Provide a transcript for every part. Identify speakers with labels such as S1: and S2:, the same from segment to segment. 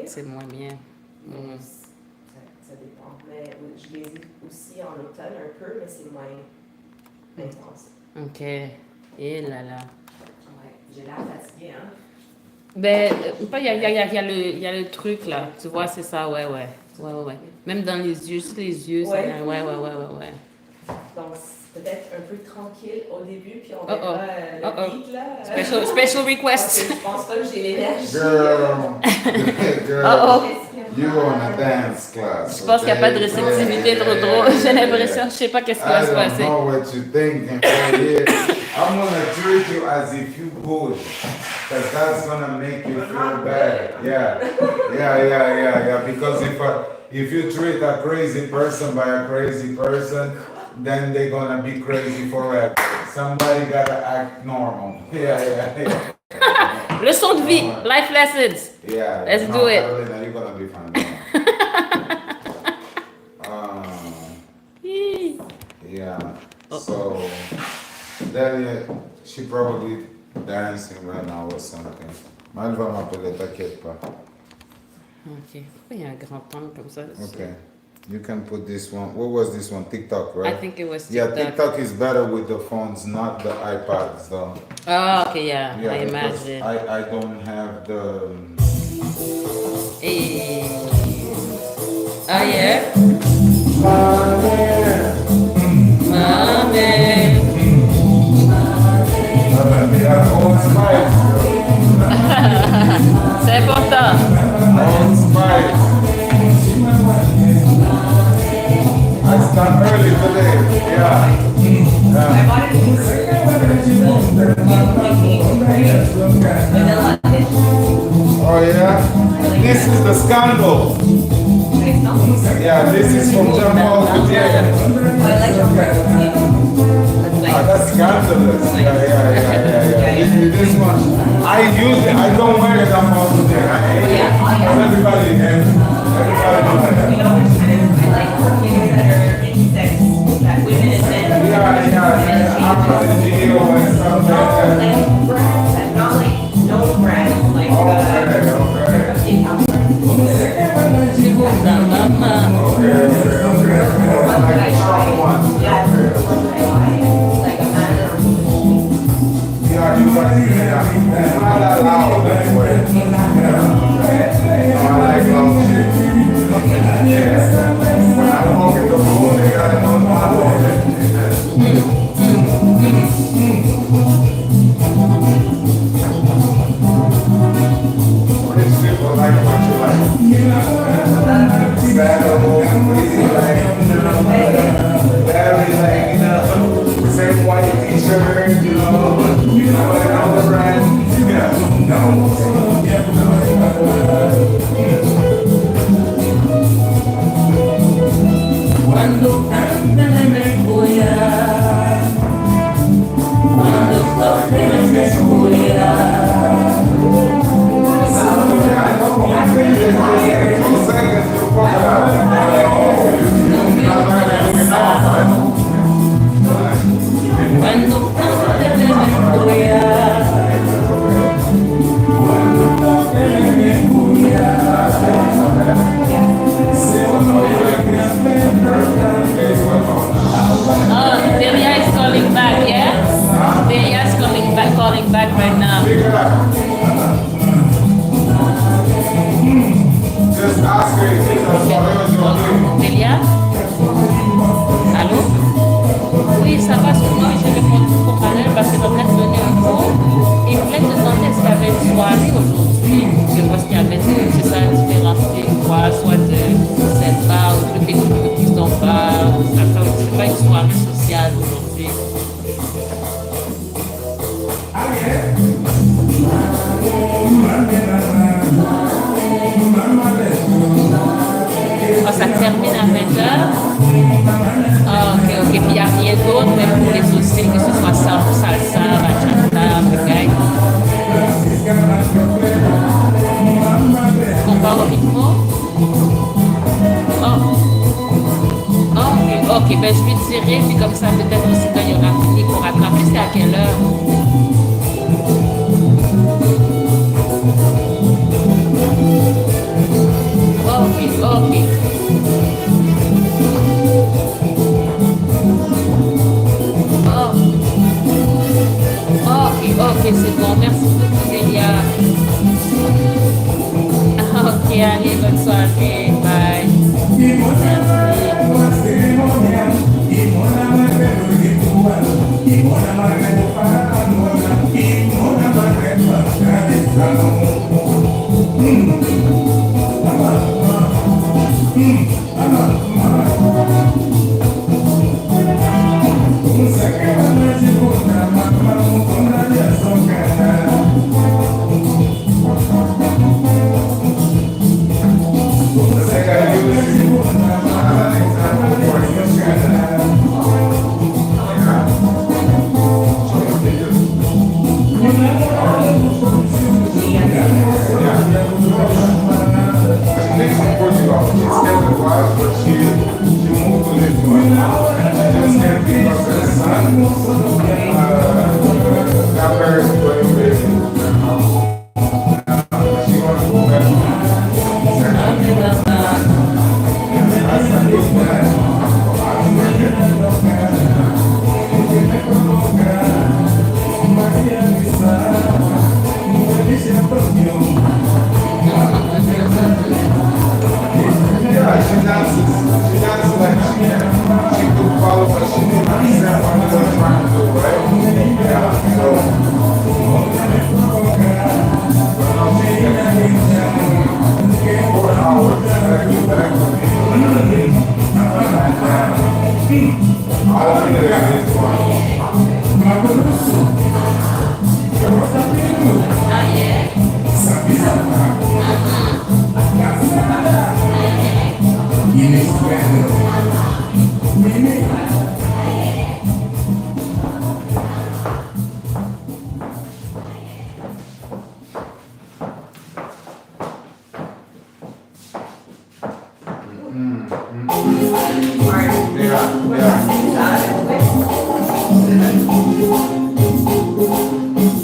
S1: c'est moins bien.
S2: Ça dépend. Mais je les ai aussi en automne un peu, mais c'est moins intense.
S1: OK. Et là là.
S2: Ouais, j'ai l'air fatiguée, hein?
S1: Ben, il y a le truc là. Tu vois, c'est ça, ouais. Même dans les yeux, sur les yeux,
S2: ouais.
S1: Ça, ouais.
S2: Donc, c'est peut-être un peu tranquille au début, puis on verra le beat, là.
S1: Special request.
S2: Je pense pas que j'ai l'énergie.
S3: Girl, you on a dance class.
S1: Je pense qu'il n'y a pas de réceptivité trop. J'ai l'impression, je sais pas qu'est-ce qui va se passer.
S3: I don't know what you think. I'm gonna treat you as if you push, because that's gonna make you feel bad. Yeah. Because if you treat a crazy person by a crazy person, then they're gonna be crazy forever. Somebody gotta act normal. Yeah.
S1: Leçon de vie, life lessons.
S3: Yeah.
S1: Let's do it.
S3: Carolina, you're gonna be fine. Yeah. So, Delia, she probably dancing right now or something. Mais elle va m'appeler, t'inquiète pas.
S1: Ok. Pourquoi il y a un grand temps comme ça?
S3: Okay. You can put this one. What was this one? TikTok, right?
S1: I think it was TikTok.
S3: Yeah, TikTok is better with the phones, not the iPads, though.
S1: Oh, okay, yeah I
S3: because
S1: imagine.
S3: I don't have the.
S1: Hey. Oh, yeah? Mommy. C'est important.
S3: Old Spice. I start early today. Yeah. Oh yeah? This is the scandal. Yeah, this is from Jamal Gutierrez. That's scandalous. Yeah. This one. I don't wear it on all the everybody I'm not in video and stuff like that.
S2: Not like no brand, like
S3: Like strong one. Yeah, you got it's not that loud anyway. I like loud shit. Yeah. When I'm walking the floor, they gotta know my walking. Rich people like what you like. Saddle, easy like, very like, same white t-shirt, like all the brands.
S4: Cuando cantan en el collar, cuando toquen en el collar. Cuando canten en el collar, cuando toquen en el collar.
S1: Oh, Delia is calling back, yeah? Delia is calling back right now.
S3: Just ask her if it's whatever you want.
S1: Delia? Allô? Oui, ça va, moi je réponds pour parler parce que dans notre donner un cours, il voulait te demander est-ce qu'il y avait une soirée aujourd'hui. Je pense qu'il y avait, c'est ça, différencier quoi, soit de Kizomba ou de Kizomba, ou c'est pas une soirée sociale aujourd'hui. Oh, ça termine à 20h. Ah, ok. Puis il n'y a rien d'autre, même pour les aussi, que ce soit salsa, bachata, reggae. On va au rythme. Ok, ben je vais tirer, puis comme ça, peut-être aussi quand il y aura fini pour rattraper, c'est à quelle heure? Ok. Oh, ok, c'est bon. Merci beaucoup, Delia. Ok, allez, bonne soirée. Bye.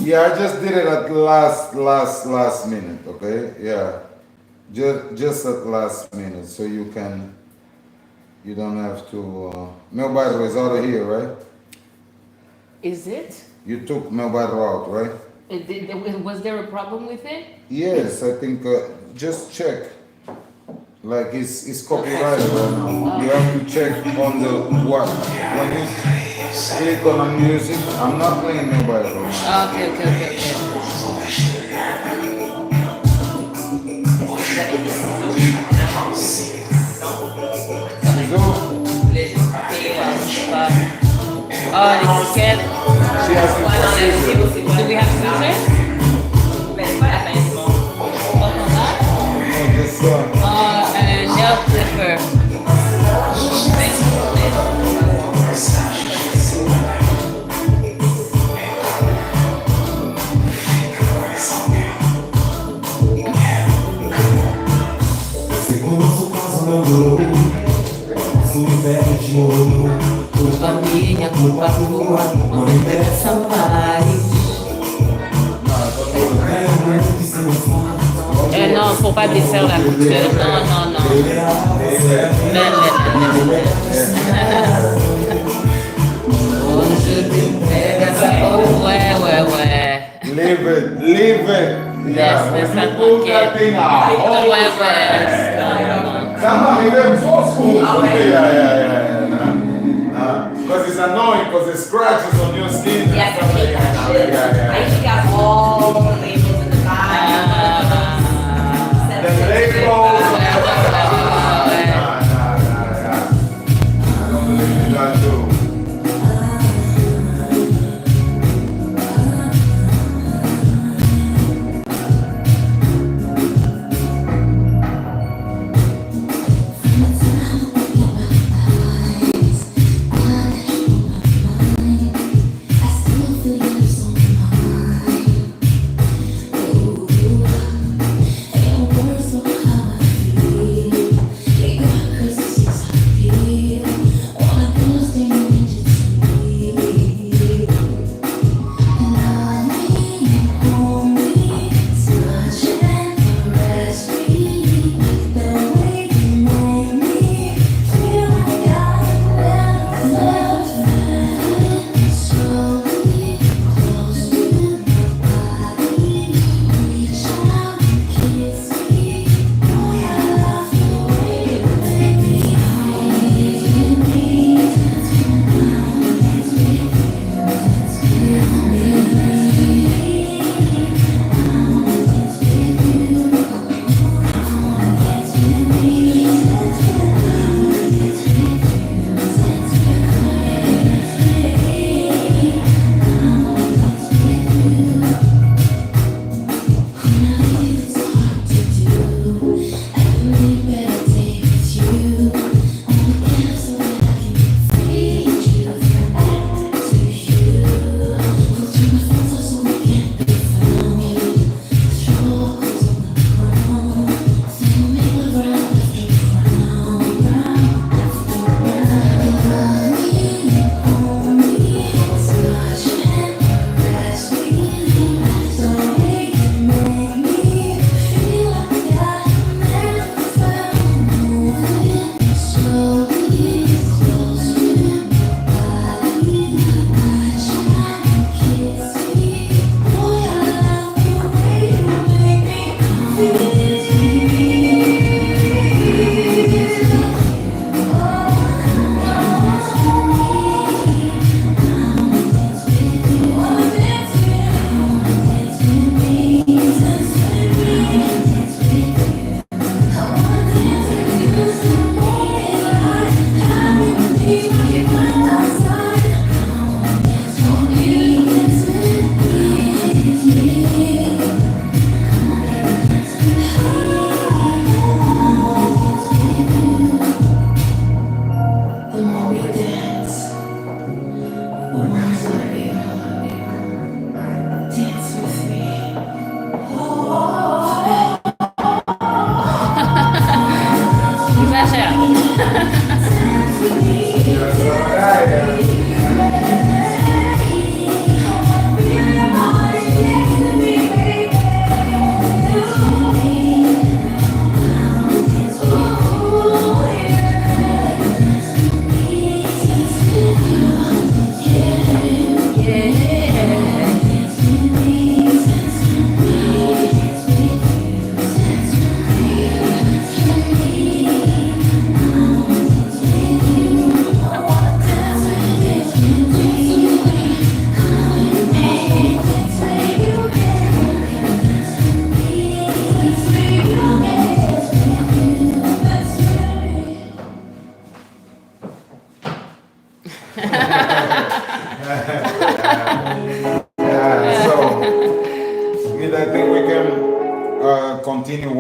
S3: Yeah, I just did it at last minute, okay? Yeah. Just at last minute, so you don't have to, Melbaro is out of here, right?
S1: Is it?
S3: You took Melbaro out, right?
S1: Was there a problem with it?
S3: Yes, I think, just check. Like it's copyrighted right now. You have to check on the what. When you click on the music, I'm not playing Melbaro.
S1: Okay. Oh, les tickets.
S3: She has to procedure.
S1: Do we have scissors?
S3: No, this
S1: Nail clipper.
S4: Culpa minha, culpa tua, não interessa mais.
S1: Non, faut pas défaire la couture. Non. Ouais.
S3: Leave it. Yeah.
S1: Laisse ça
S3: Pull that
S1: tranquille.
S3: thing out.
S1: Ouais.
S3: Somehow even so school. Yeah. Because it's annoying because it scratches on your skin.
S2: Yes, I hate that shit. I used to get all the labels in the back.
S3: The labels. I don't believe in that too.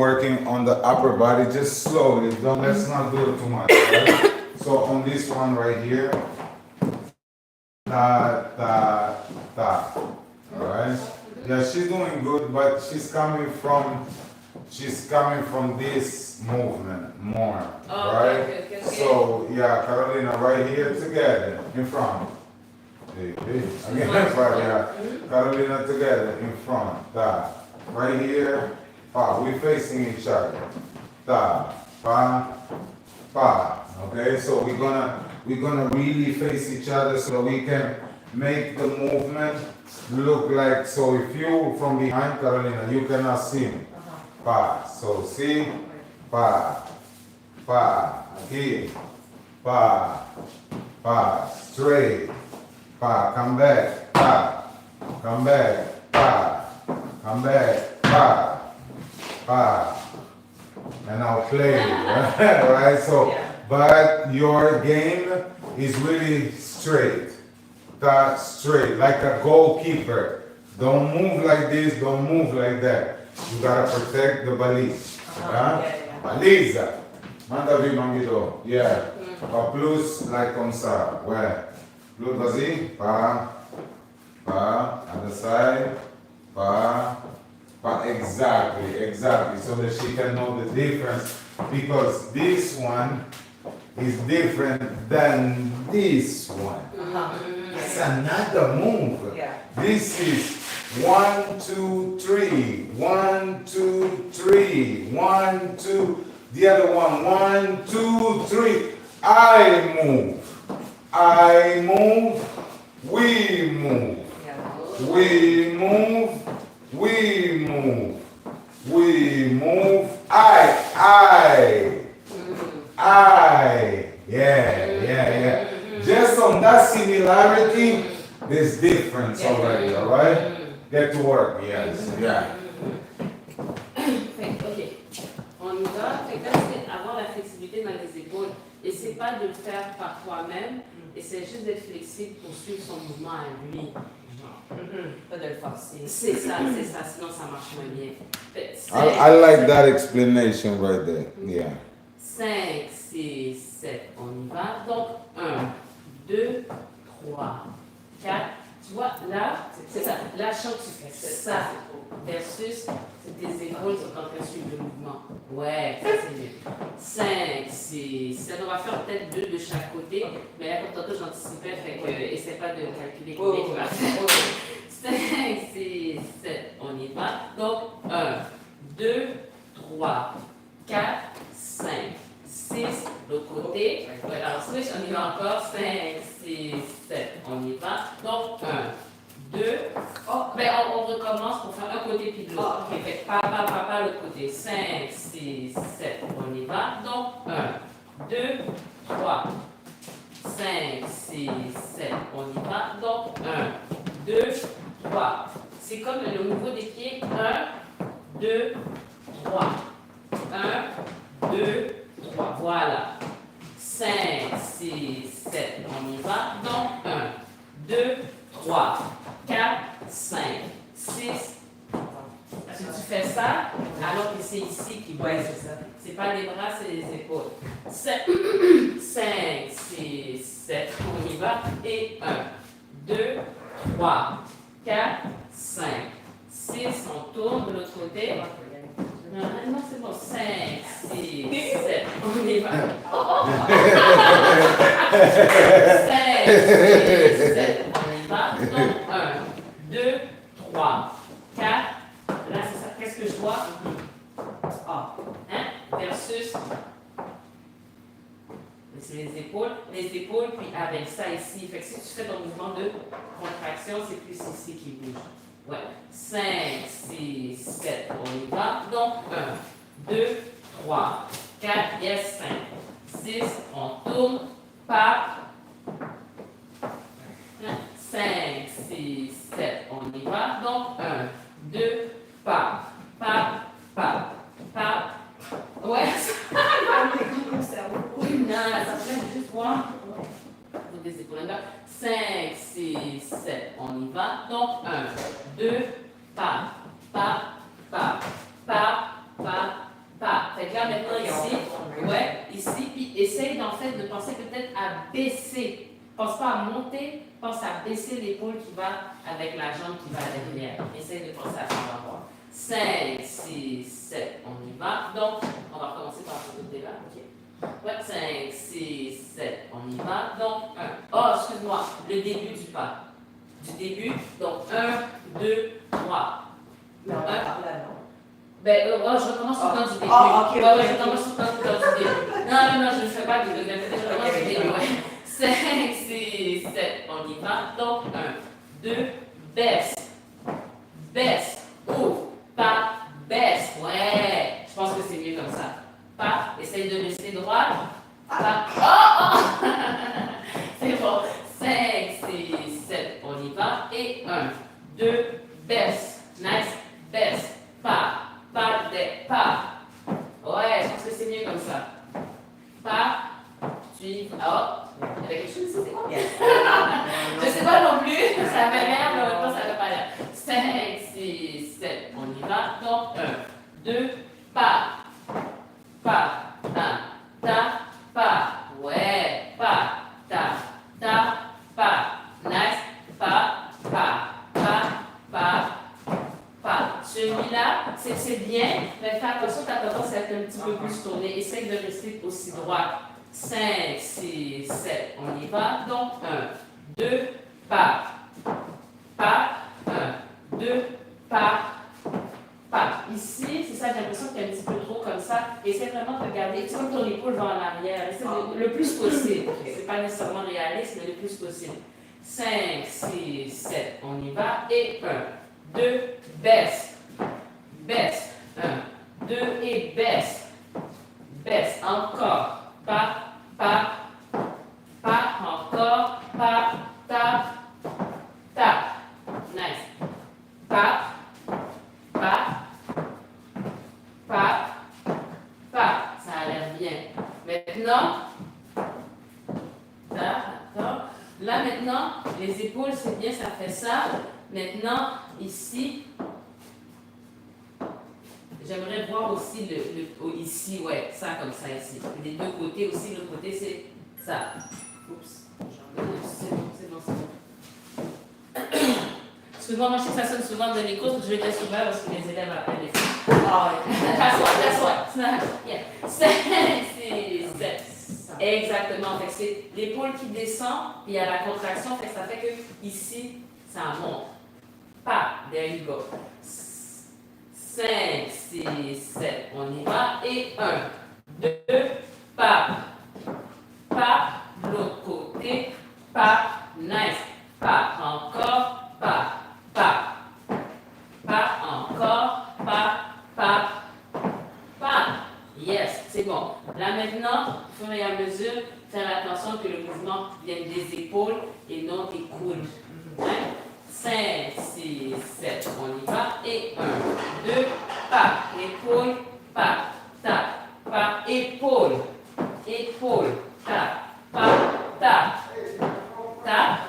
S3: working on the upper body, just slowly. Let's not do it too much, right? So on this one right here, ta, ta, ta. Alright? Yeah, she's doing good, but she's coming from this movement more. Right?
S1: Okay.
S3: So yeah, Carolina right here together in front. Again, yeah. Carolina together in front. Ta. Right here. Pa. We facing each other. Ta. Pa. Pa. Okay, so we're gonna really face each other so we can make the movement look like, so if you from behind, Carolina, you cannot see me. Pa. So see, pa, pa, aquí, pa, pa, straight, pa, come back, pa, come back, pa, come back, pa, pa, and I'll play, right? So, but your game is really straight. Straight, like a goalkeeper. Don't move like this, don't move like that. You gotta protect the balise. Balise. Manda vir manguito. Yeah. Pas plus like comme ça. Ouais. Plus, vas-y. Pas. Other side. Pas. Exactly. So that she can know the difference. Because this one is different than this one. It's another move.
S2: Yeah.
S3: This is 1, 2, 3. 1, 2, 3. 1, 2. The other one. 1, 2, 3. I move. We move. We move. I. Yeah. Just on that similarity, there's difference already, all right? Get to work, yes, yeah.
S1: Ok, on y va. Fait que là, c'est avoir la flexibilité dans les épaules. Et c'est pas de le faire par toi-même, et c'est juste d'être flexible pour suivre son mouvement à lui.
S2: Pas de le forcer.
S1: C'est ça, sinon ça marche moins bien. Fait,
S3: I like that explanation right there, yeah.
S1: 5, 6, 7, on y va. Donc, 1, 2, 3, 4. Tu vois, là, c'est ça. Là, je sens que tu fais ça versus tes épaules sont en train de suivre le mouvement. Ouais, ça c'est mieux. 5, 6, 7. On va faire peut-être 2 de chaque côté. Mais là, comme tantôt, j'anticipais, fait que essaie pas de calculer combien tu vas faire. 5, 6, 7, on y va. Donc, 1, 2, 3, 4, 5. 6, l'autre côté. Alors, switch, on y va encore. 5, 6, 7, on y va. Donc, 1, 2. Ben, on recommence pour faire un côté puis de l'autre. Ok, fait papa, l'autre côté. 5, 6, 7, on y va. Donc, 1, 2, 3. 5, 6, 7, on y va. Donc, 1, 2, 3. C'est comme le niveau des pieds. 1, 2, 3. 1, 2, 3. Voilà. 5, 6, 7, on y va. Donc, 1, 2, 3, 4, 5, 6. Si tu fais ça, alors que c'est ici qui bouge. C'est ça. C'est pas les bras, c'est les épaules. 5, 6, 7, on y va. Et 1, 2, 3, 4, 5, 6. On tourne de l'autre côté. Non, c'est bon. 5, 6, 7. On y va. 5, 6, 7. On y va. Donc, 1, 2, 3, 4. Là, c'est ça. Qu'est-ce que je vois? Versus. C'est les épaules. Les épaules, puis avec ça ici. Fait que si tu fais ton mouvement de contraction, c'est plus ici qui bouge. Ouais. 5, 6, 7, on y va. Donc, 1, 2, 3, 4, yes, 5, 6, on tourne, pas. 5, 6, 7, on y va. Donc, 1, 2, pas. Ouais. Non, ça fait juste voir. Des épaules là. 5, 6, 7, on y va. Donc, 1, 2, pas. Fait que là, maintenant, ici, ouais, ici, puis essaye en fait de penser peut-être à baisser. Pense pas à monter, pense à baisser l'épaule qui va avec la jambe qui va derrière. Essaye de penser à ça, on va voir. 5, 6, 7, on y va. Donc, on va recommencer par ce côté-là, ok? Ouais, 5, 6, 7, on y va. Donc, 1. Oh, excuse-moi, le début du pas. Du début, donc 1, 2, 3.
S2: Non,
S1: Un.
S2: Ben,
S1: je recommence tout le temps du début.
S2: Ah, ok,
S1: Ouais,
S2: ok.
S1: je recommence tout le temps du début. Non, je ne fais pas du début, je recommence du début, ouais. 5, 6, 7, on y va. Donc, 1, 2, baisse. Baisse. Ouvre. Pas, baisse. Ouais. Je pense que c'est mieux comme ça. Pas. Essaye de rester droit. Pas. Oh! C'est bon. 5, 6, 7, on y va. Et 1, 2, baisse. Nice. Baisse. Pas. Pas, pas. Ouais, je pense que c'est mieux comme ça. Pas. Suivre. Oh. Il y avait quelque chose ici, c'est quoi? Je ne sais pas non plus. Ça avait l'air, mais en même temps, ça n'avait pas l'air. 5, 6, 7, on y va. Donc, 1, 2, pas. Pas. Ta. Ta. Pas. Ouais. Pas. Ta. Ta. Pas. Nice. Pas. Pas. Pas. Pas. Pas. Celui-là, c'est bien, mais fais attention, ta tendance à être un petit peu plus tournée. Essaye de rester aussi droit. 5, 6, 7, on y va. Donc, 1, 2, pas. Pas. 1, 2, pas. Pas. Ici, c'est ça, j'ai l'impression qu'il y a un petit peu trop comme ça. Essaie vraiment de regarder. Tu vois, ton épaule va en arrière. Essaie le plus possible. C'est pas nécessairement réaliste, mais le plus possible. 5, 6, 7, on y va. Et 1, 2, baisse. Baisse. 1, 2 et baisse. Baisse. Encore. Pas. Pas. Pas. Encore. Pas. Tap. Tap. Nice. Pas. Pas. Pas. Pas. Ça a l'air bien. Maintenant. D'accord. Là maintenant, les épaules, c'est bien, ça fait ça. Maintenant, ici, j'aimerais voir aussi ici, ouais, ça comme ça ici. Les deux côtés aussi, l'autre côté, c'est ça. Oups, c'est bon. Excuse-moi, moi je sais que ça sonne souvent dans les cours, je vais laisser ouvert parce que les élèves appellent les filles. Ah ouais. That's what. Yeah. 5, 6, 7. Exactement. Fait que c'est l'épaule qui descend, puis il y a la contraction, fait que ça fait que ici, ça monte. Pas. There you go. 5, 6, 7, on y va. Et 1, 2, pas. Pas. L'autre côté. Pas. Nice. Pas. Encore. Pas. Pas. Pas. Encore. Pas. Pas. Pas. Yes, c'est bon. Là maintenant, au fur et à mesure, faire attention que le mouvement vienne des épaules et non des coudes. Hein? 5, 6, 7, on y va. Et 1, 2, pas. Épaule, pas. Tap, pas. Épaule. Épaule, tap, pas. Tap. Tap.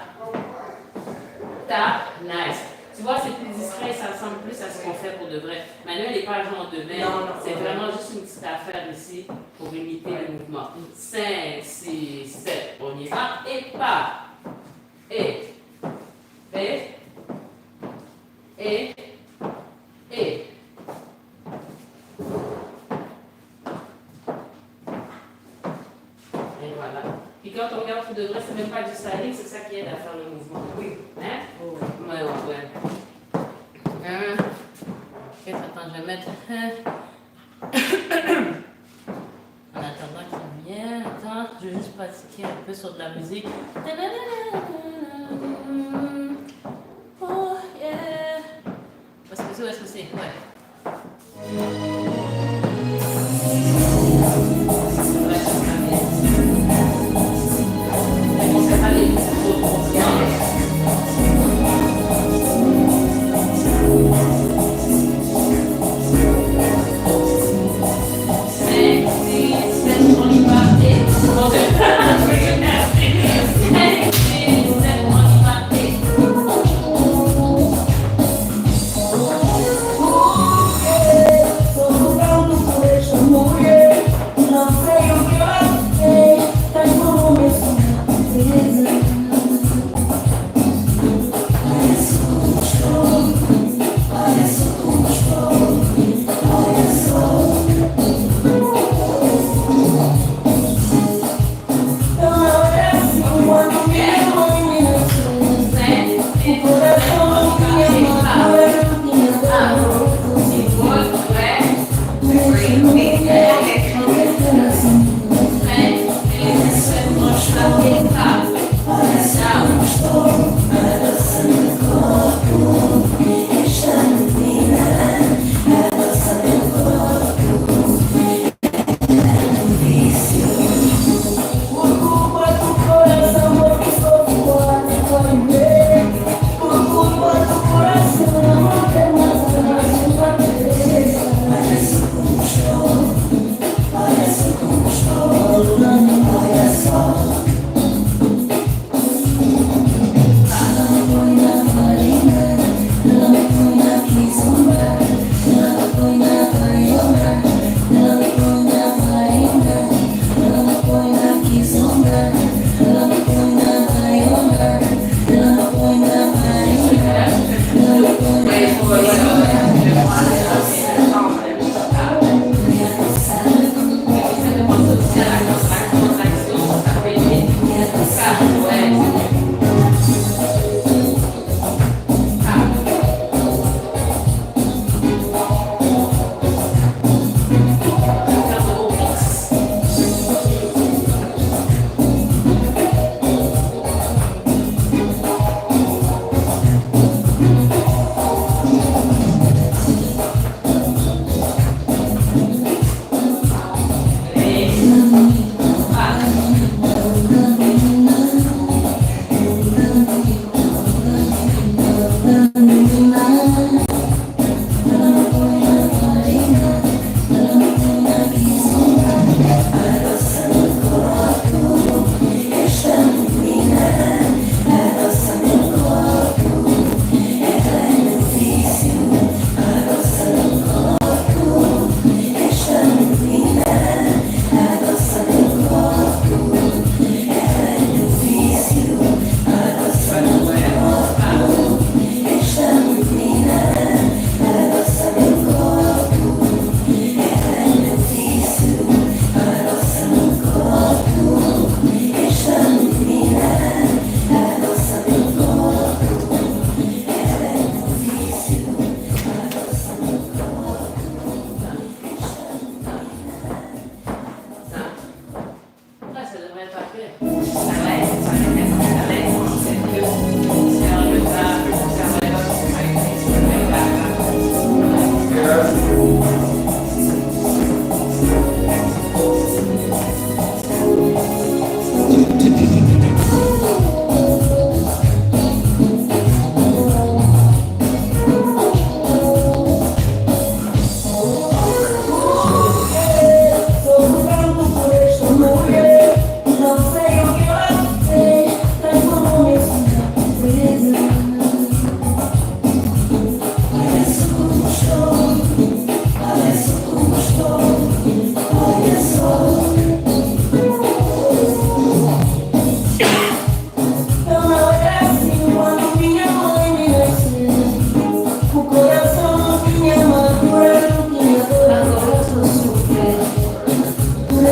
S1: Tap. Nice. Tu vois, c'est plus discret, ça ressemble plus à ce qu'on fait pour de vrai. Manuel n'est pas genre de main, c'est vraiment juste une petite affaire ici pour imiter le mouvement. 5, 6, 7, on y va. Et pas. Et. Et voilà. Puis quand on regarde pour de vrai, c'est même pas du styling, c'est ça qui aide à faire le mouvement. Oui. Hein? Oh. Ouais. Attends, je vais mettre. En attendant qu'il vienne, attends, je vais juste pratiquer un peu sur de la musique. Oh yeah! Où est-ce que c'est? Ouais.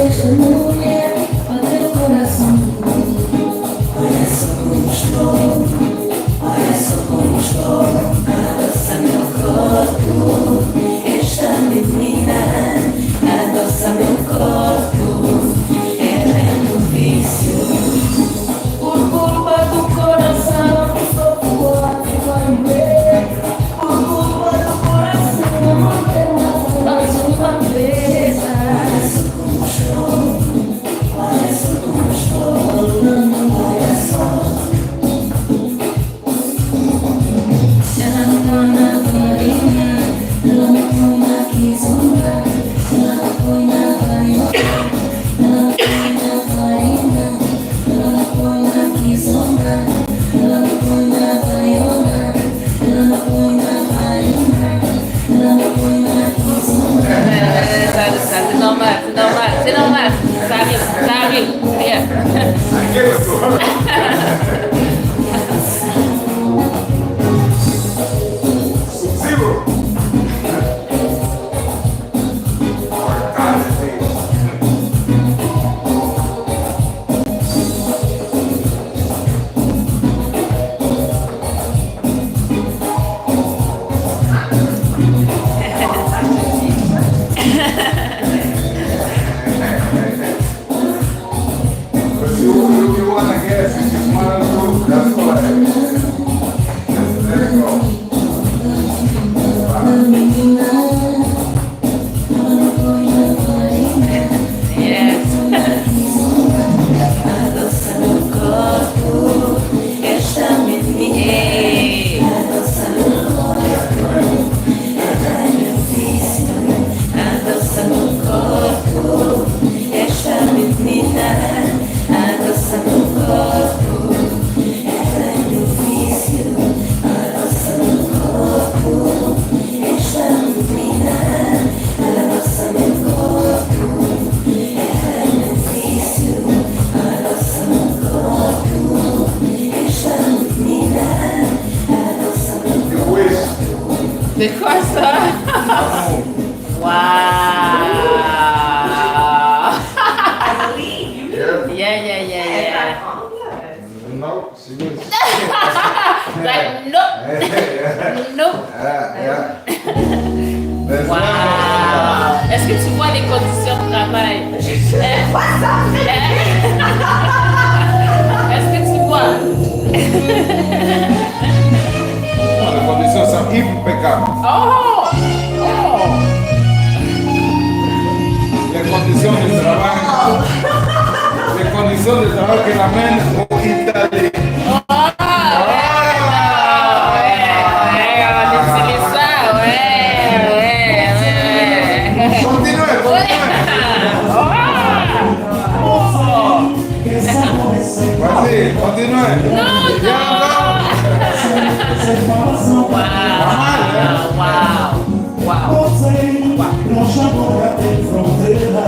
S4: deixa mulher bater o coração. Olha só como estou, olha só como estou. Adoça meu corpo, esta menina. Adoça meu corpo, ela é um vício. Por culpa do coração, estou forte, vai ver. Por culpa do coração, não tem mais uma vez. Olha só como estou, olha só como estou, olha só. Ela não põe na varinha, ela não põe na Kizomba, ela não põe na varinha, ela não põe na varinha, ela não põe na Kizomba, ela não põe na varinha, ela não põe na varinha, ela não põe na Kizomba.
S1: C'est normal, c'est normal, c'est normal. Ça arrive, rien.
S3: Zero. But you want to guess, you just want to go, that's all I There you go.
S1: Yes.
S4: Adoça meu corpo, esta menina. Adoça meu corpo, ela é meu vício. Adoça meu corpo, esta menina. Adoça meu corpo, ela é meu vício. Adoça meu corpo, esta menina. Adoça meu corpo, ela é meu vício. Adoça meu corpo, esta menina. Adoça meu
S3: You wish.
S1: De quoi ça? Wow. Yeah.
S3: No, she was.
S1: Like, nope, nope.
S3: Yeah. There's
S1: Wow. Est-ce que tu vois les conditions de travail? Est-ce que tu vois?
S3: Las condiciones son impecables.
S1: Oh!
S3: Les condiciones de trabajo. Les condiciones de trabajo que la mente o Italie. Vas-y, continue.
S1: Wow.
S5: Não chamou pra ter fronteira.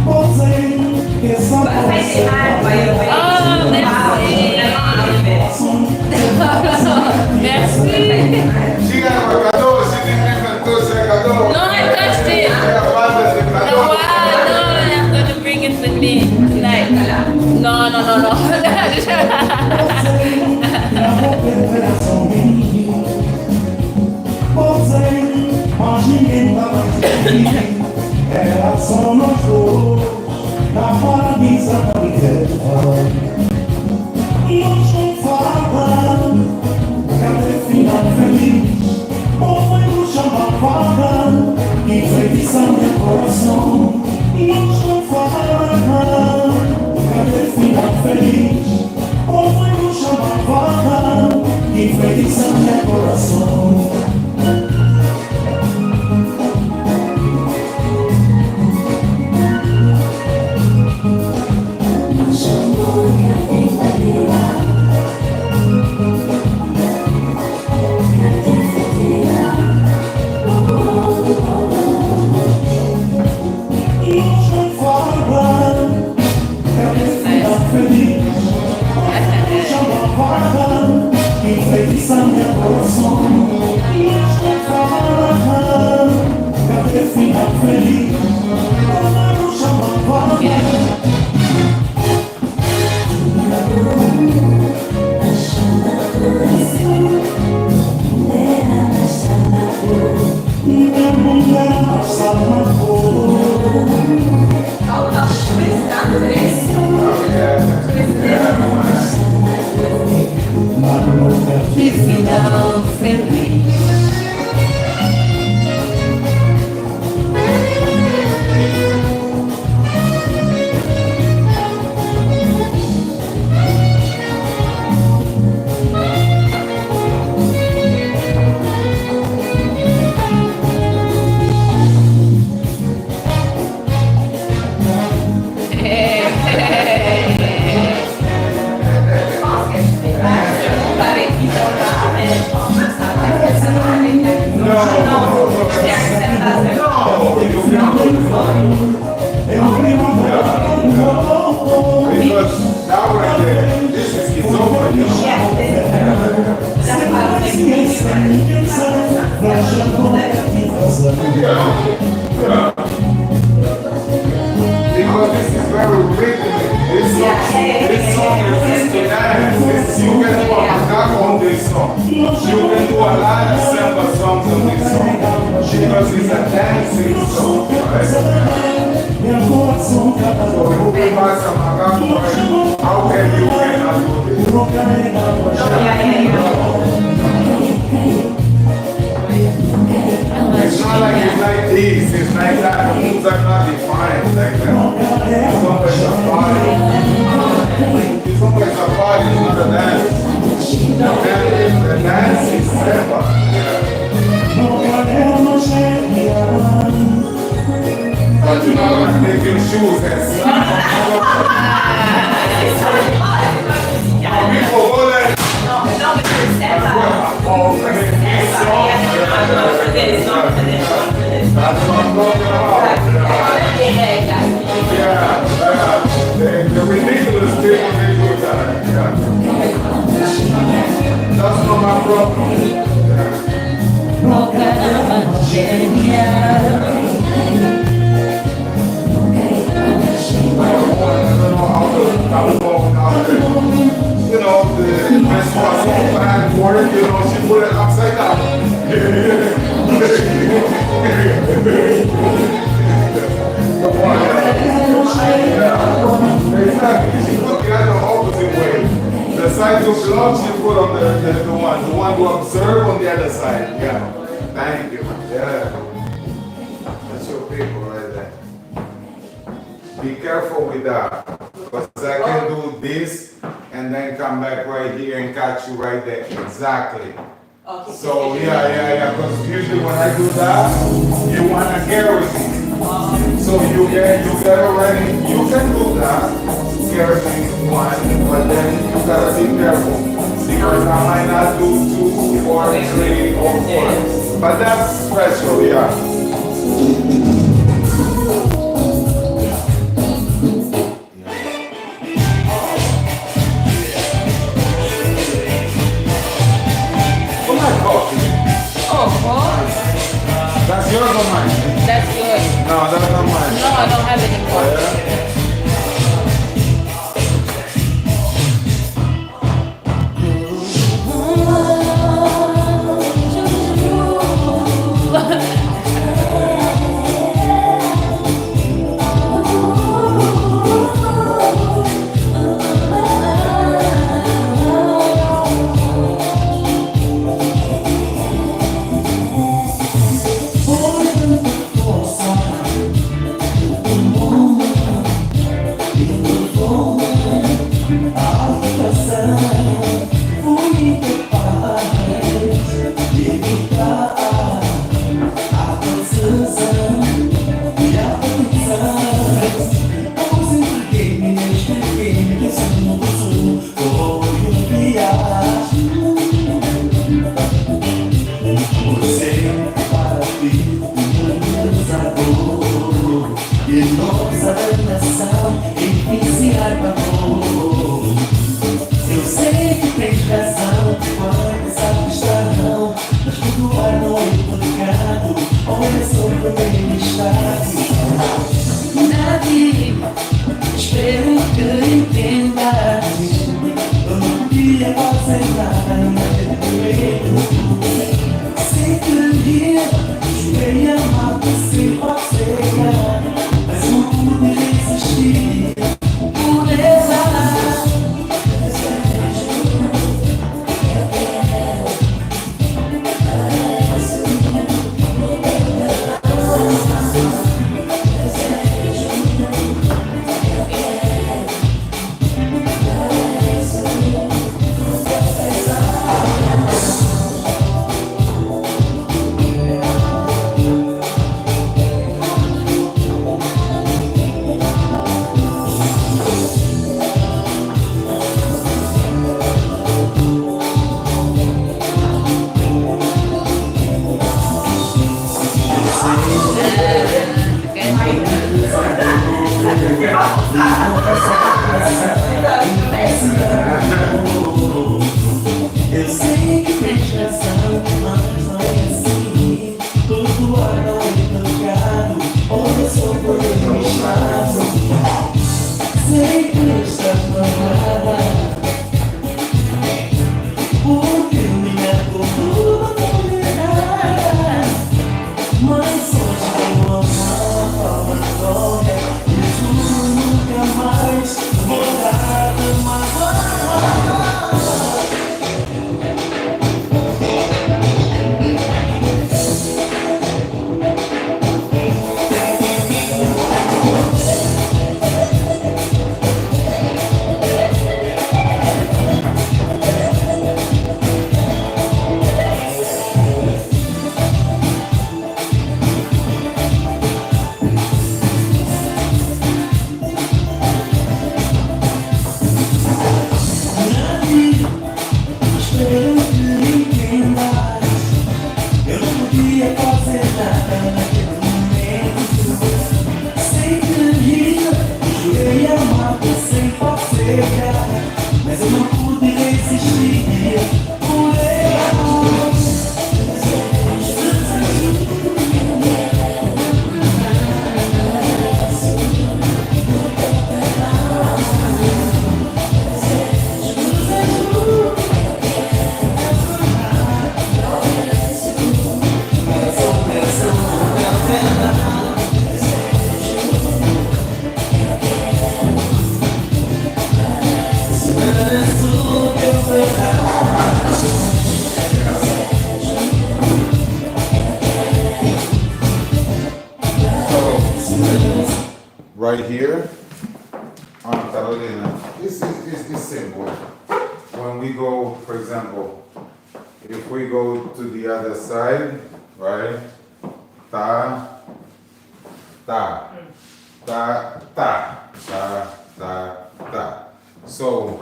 S5: Você que só você
S1: Merci.
S3: Siga con el calor, si tiene el calor.
S1: No, I touched it. No, wow, no, you have to bring it to me tonight. No.
S5: Você, mas ninguém tá mais aqui. Era só nós dois, na parabéns a Marighella. Nós não falava, cadê final feliz? Ou foi no chamava, que feitiça meu coração. Nós não falava, cadê final feliz? Ou foi no chamava, que feitiça meu coração. Feliz,
S3: Yeah. Because this is very rhythmic. This song is to dance. You can do a macaco on this song. You can do a lot of samba songs on this song. Because it's a dancing song, right? So you can buy some macaco, right? How can you cannot do this? It's not like it's like this, it's like that. The moves are not defined like that. Kizomba is a party. Kizomba is a party, it's not a dance. The dance is samba. But you're not going to take your shoes and slap. People go there. That's what I'm talking about. Yeah. The ridiculous people they do that. Yeah. That's not my problem. You know, the menstruation back for it, you know, she put it upside down. Exactly, she put it the opposite way. The side of love she put on the one to observe on the other side. Yeah, thank you. Yeah, that's your people right there. Be careful with that, because I can do this and then come back right here and catch you right there. Exactly.
S2: Okay.
S3: So yeah, because usually when I do that, you want to carry me. So you get already, you can do that, carry me one, but then you gotta be careful, because I might not do 2 or 3 or 4. But that's special, yeah. That's yours or mine?
S1: That's yours.
S3: No, that's not mine.
S1: No, I don't have it anymore.
S3: Yeah.
S4: Espero que entenda. Eu não queria fazer nada, sem querer, jurei amar você, mas não pude resistir. Pureza. Eu sei que tem razão, mas não é assim. Tudo hora não
S3: right here. Carolina, this is simple. When we go, for example, if we go to the other side, right? Ta, ta, ta, ta, ta, ta, ta. So,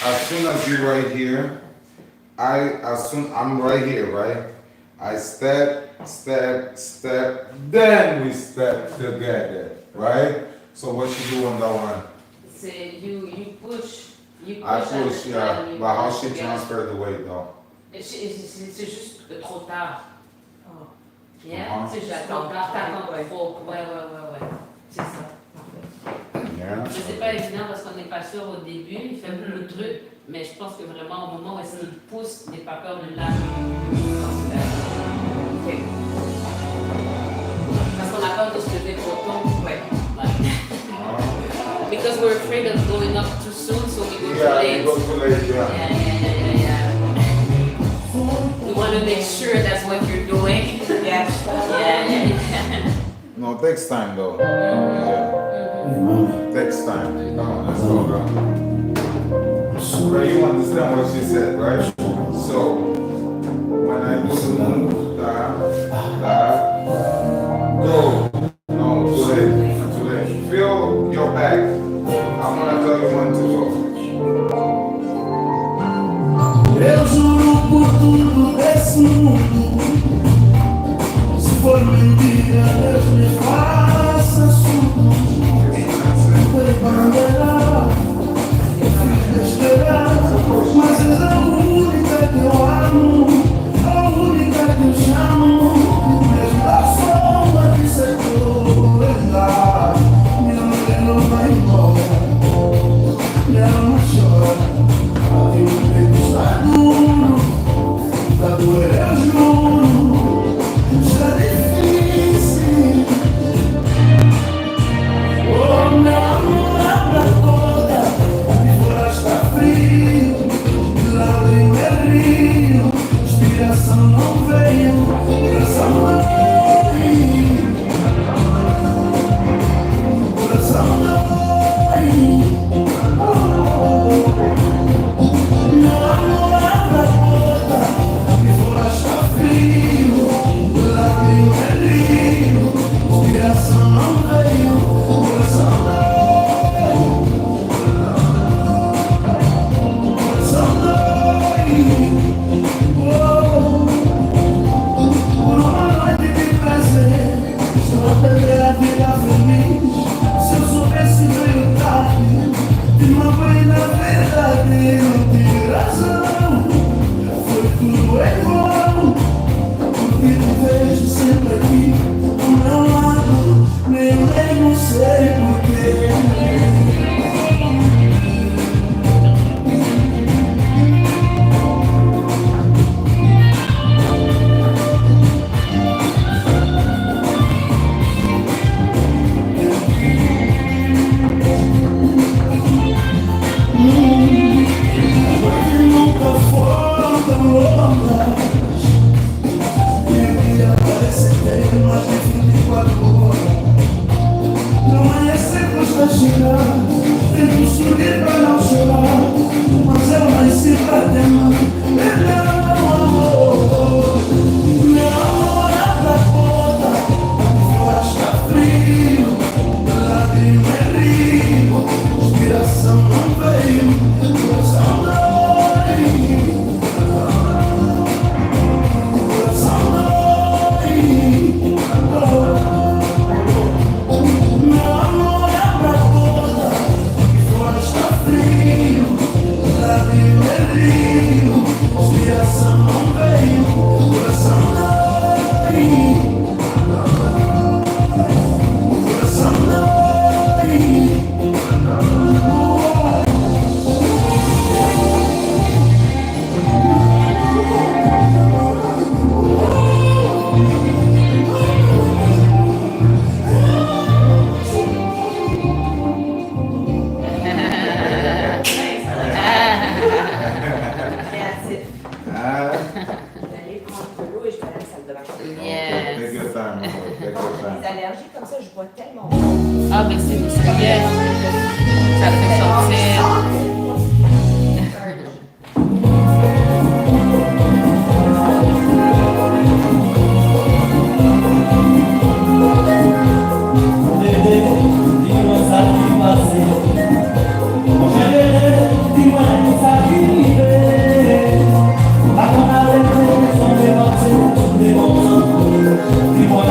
S3: as soon as you right here, I'm right here, right? I step, step, step, then we step together, right? So what you do on that one?
S1: C'est you push.
S3: I push, yeah.
S1: and you
S3: But how
S1: push
S3: she
S1: together.
S3: transfer the weight though?
S1: C'est juste trop tard.
S2: Oh.
S1: Yeah? C'est juste trop tard. T'attends trop. Ouais. C'est ça.
S3: Yeah.
S1: Mais c'est pas évident parce qu'on n'est pas sûr au début. Il fait beaucoup de trucs. Mais je pense que vraiment au moment où il pousse, n'aie pas peur de lâcher.
S2: Ok.
S1: Parce qu'on a peur de se lever trop tôt.
S2: Ouais.
S1: Because we're afraid of going up too soon, so we go too
S3: Yeah,
S1: late.
S3: you go too late, yeah.
S1: Yeah. We want to make sure that's what you're doing.
S2: Yes.
S1: Yeah.
S3: No, it takes time though. Yeah. Takes time. Come on, let's go, girl. But you understand what she said, right? So, when I do da, go. No, too late. Feel your back. I'm gonna tell you when to go.
S5: Eu juro por tudo desse mundo. Se for mentira, Deus me faça surdo. Foi bandeira, eu fiz besteira, mas és a única que eu amo, a única que eu chamo. Mesmo da forma que sei toda, minha mulher não vai embora, minha alma chora. E o peito está duro, tá doer, eu juro, está difícil. Oh, meu amor, abra toda, e fora está frio, de lágrima é rio, inspiração não veio, coração não veio, coração não veio. Meu amor, abra a porta, que fora está frio, de lágrima é rio, inspiração não veio, coração não veio, coração não veio. Por uma noite de prazer, estou a perder a vida feliz. Se eu soubesse veio tarde, de uma vez na verdade não tive razão. Foi tudo em vão, porque te vejo sempre aqui ao meu lado, nem eu mesmo sei porquê. Nunca foram tão longas. Meu dia parece ter mais de 24 horas. Não é sempre está chegando. Tento subir pra não chorar, mas eu nasci pra te amar. Meu amor, abra a porta, fora está frio, lágrima é rio, inspiração não veio, coração não veio, coração não veio. Meu amor, abra a porta, fora está frio, lágrima é rio, inspiração
S1: Ah, ben c'est bien. Ça te fait sortir.
S5: Dis-moi ça qui passe. Mon chéri, dis-moi ça qui arrive. À ton arrêt, sont des morceaux, des bons. Dis-moi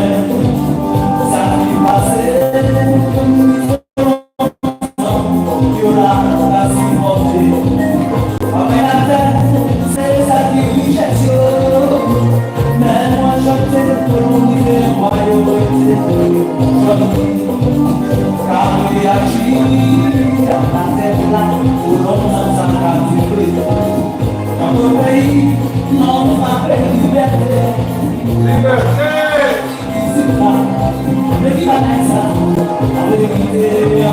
S5: ça qui passe. You la supporter. Après la tête, c'est ça qui cherche. Mais moi j'opte pour l'unité, moi Kami achi, la terra, ulona zakati. Quando vem, não vai liberté.
S3: Liberté!
S5: Vem nessa, alegria,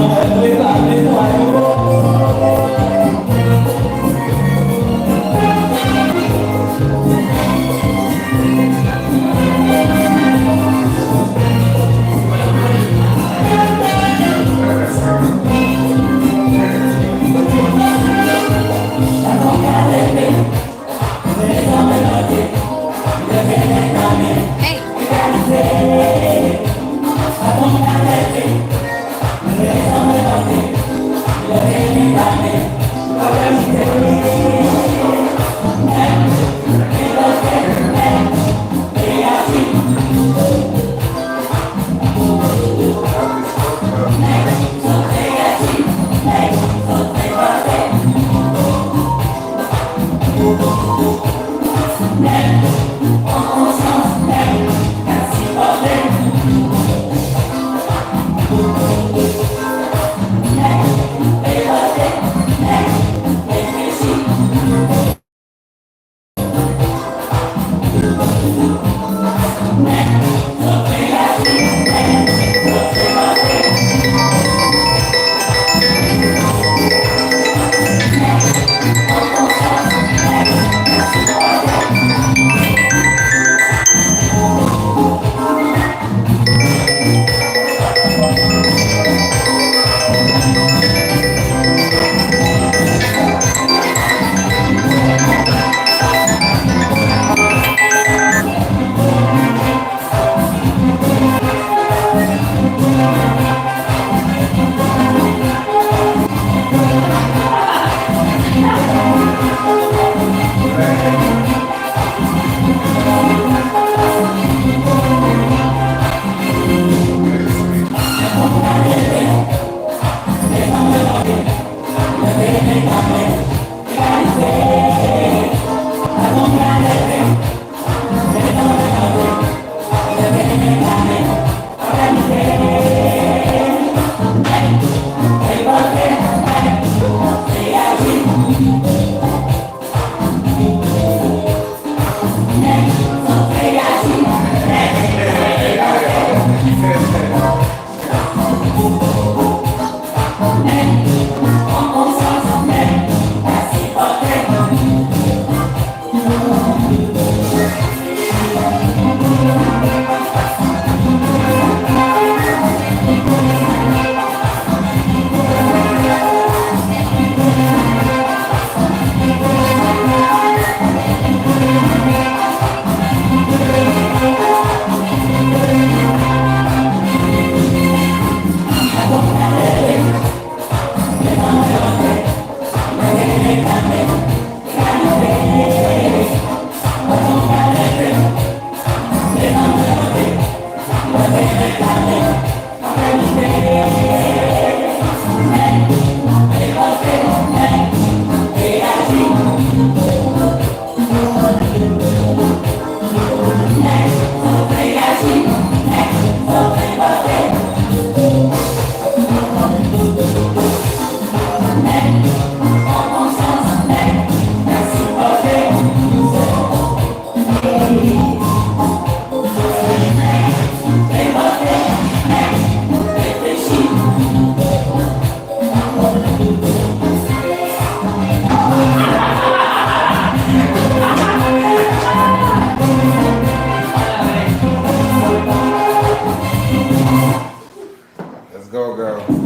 S3: go, girl.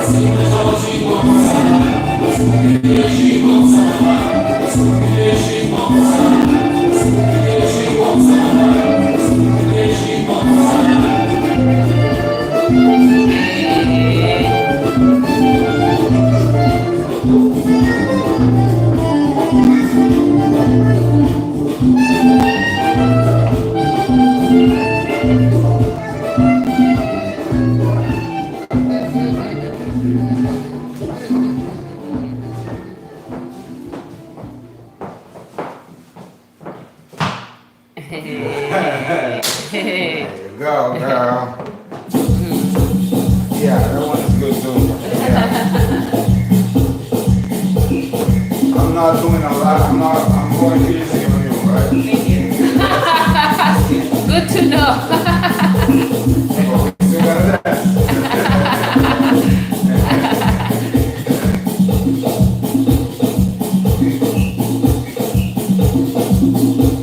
S5: Assim
S3: There you go, girl. Yeah, that one's good too. Yeah. I'm not doing a lot. I'm going easy on you, right?
S1: Thank you. Good to know.
S3: So you gotta dance.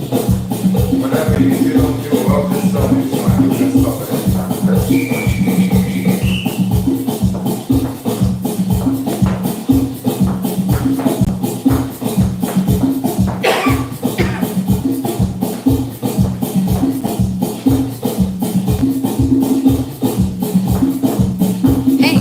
S3: Whatever you don't do about this stuff, you just want to do this stuff at any time. That's
S1: Hey.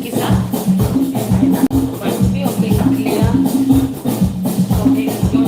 S1: Quizá. Pues sí, ok, tranquila. Ok, yo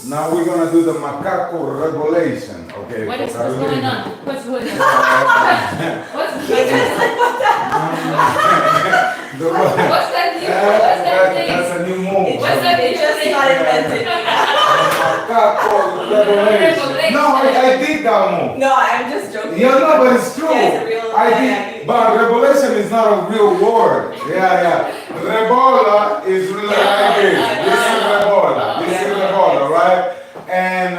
S3: Now we're gonna do the macaco revelation, okay?
S1: What's going on? What's going on? What's
S3: The what?
S1: What's that new? What's that thing?
S3: That's a new move.
S1: What's that
S2: It just got invented.
S3: Macaco revelation. No, I did that move.
S2: No, I'm just joking.
S3: Yeah, no, but it's true.
S2: Yeah, it's a real-
S3: I
S2: yeah,
S3: did, but revelation is not a real word. Yeah. Rebola is really like this. This is rebola. This is rebola, right? And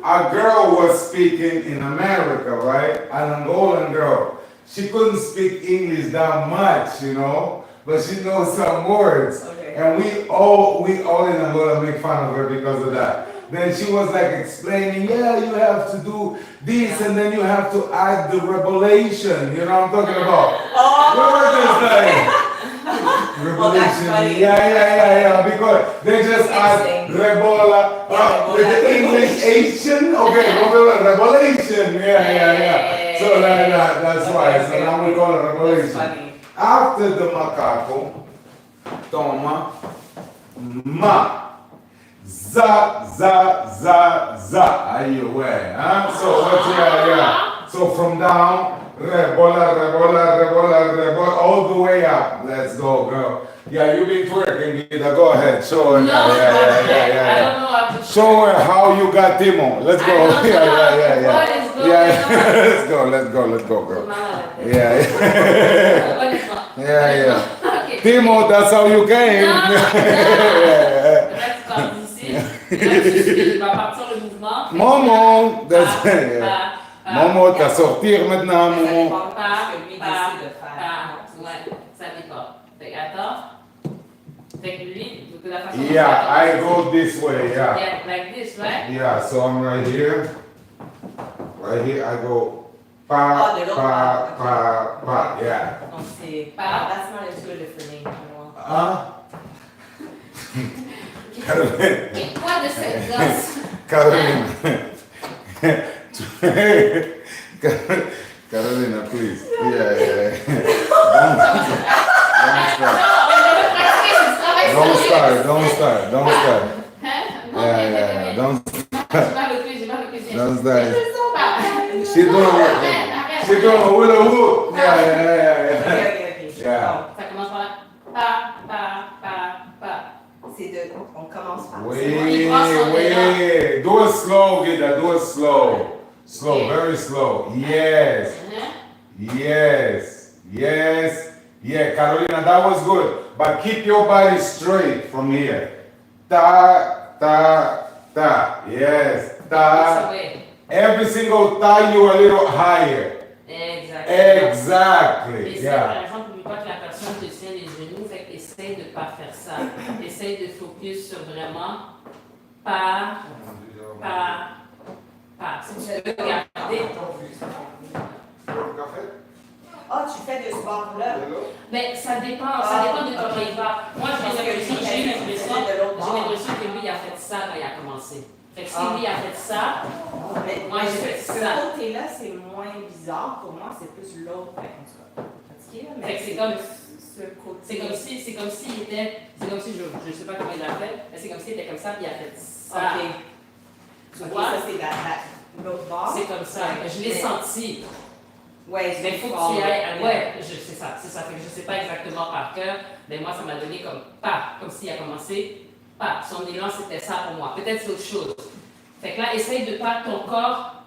S3: a girl was speaking in America, right? An Angolan girl. She couldn't speak English that much, you know, but she knows some words.
S2: Okay.
S3: And we all in Angola make fun of her because of that. Then she was like explaining, yeah, you have to do this and then you have to add the revelation. You know what I'm talking about? Revelation.
S2: funny.
S3: Yeah. Because they just add Rebola. With the English Asian. Okay, revelation. Yeah. So that's why. So now we call it revelation. After the macaco, toma, ma. Za. Are you aware? Huh? So what's So from down, rebola, all the way up. Let's go, girl. Yeah, you've been twerking, Gita. Go ahead. Show her.
S1: No, I don't know how to
S3: Show her how you got Timo. Let's go. Let's go, girl. Yeah.
S1: Okay.
S3: Timo, that's how you came.
S1: Reste comme ici. Il va partir le mouvement.
S3: Momo, Momo, t'as sortir maintenant, Momo.
S1: Ouais, ça dépend. Fait que attends. Fait que lui, de la façon.
S3: Yeah, I go this way, yeah.
S1: Yeah, like this, right?
S3: Yeah, so I'm right here. Right here, I go pa, yeah.
S2: Donc c'est that's not as good for me.
S1: Et quoi de cette danse?
S3: Carolina, please. Yeah. Don't start. Yeah. Don't start. She doing a hula hoop. Yeah.
S1: Ça commence par là. Pa.
S2: C'est de, on commence par
S3: Wait. Do it slow, Gita. Do it slow. Slow, very slow. Yes. Yeah, Carolina, that was good. But keep your body straight from here. Ta. Yes. Ta. Every single ta, you are a little higher. Exactly.
S1: Et
S3: Yeah.
S1: par exemple, n'oublie pas que la personne te tient les genoux, fait qu'essaye de ne pas faire ça. Essaye de focus sur vraiment pas. Si tu peux garder.
S2: tu fais de ce bord-là.
S1: Mais ça dépend de comment il va. Moi, j'ai l'impression que lui, il a fait ça quand il a commencé. Fait que si lui a fait ça, moi j'ai fait ça.
S2: Ce côté-là, c'est moins bizarre pour moi, c'est plus l'autre. Fatigué, mais
S1: c'est comme si, je sais pas comment il a fait, mais c'est comme s'il était comme ça, puis il a fait ça. Tu vois?
S2: Ça, c'est l'autre bord.
S1: C'est comme ça. Je l'ai senti.
S2: Ouais,
S1: mais il faut que tu y ailles. Ouais, c'est ça. Fait que je sais pas exactement par cœur, mais moi, ça m'a donné comme s'il a commencé. Son élan, c'était ça pour moi. Peut-être c'est autre chose. Fait que là, essaye de pas ton corps,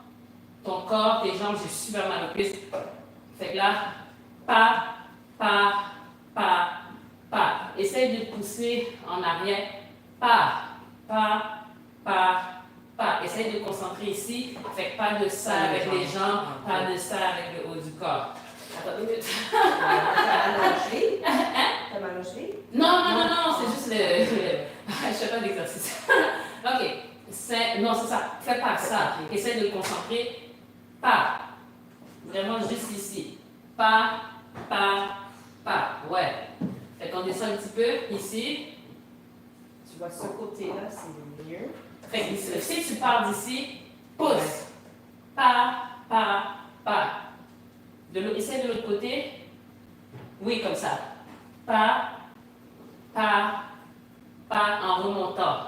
S1: tes jambes, j'ai super mal aux cuisses. Fait que là, pas. Essaye de pousser en arrière. Pas. Essaye de te concentrer ici. Fait que pas de ça avec les jambes, pas de ça avec le haut du corps. Attends une minute.
S2: T'as mal au cheville?
S1: Non, c'est juste je fais pas d'exercice. Ok. Non, c'est ça. Fais pas ça. Essaye de te concentrer. Pas. Vraiment juste ici. Pas. Ouais. Fait qu'on descend un petit peu ici.
S2: Tu vois, ce côté-là, c'est mieux.
S1: Fait que si tu pars d'ici, pousse. Pas. Essaye de l'autre côté. Oui, comme ça. Pas en remontant.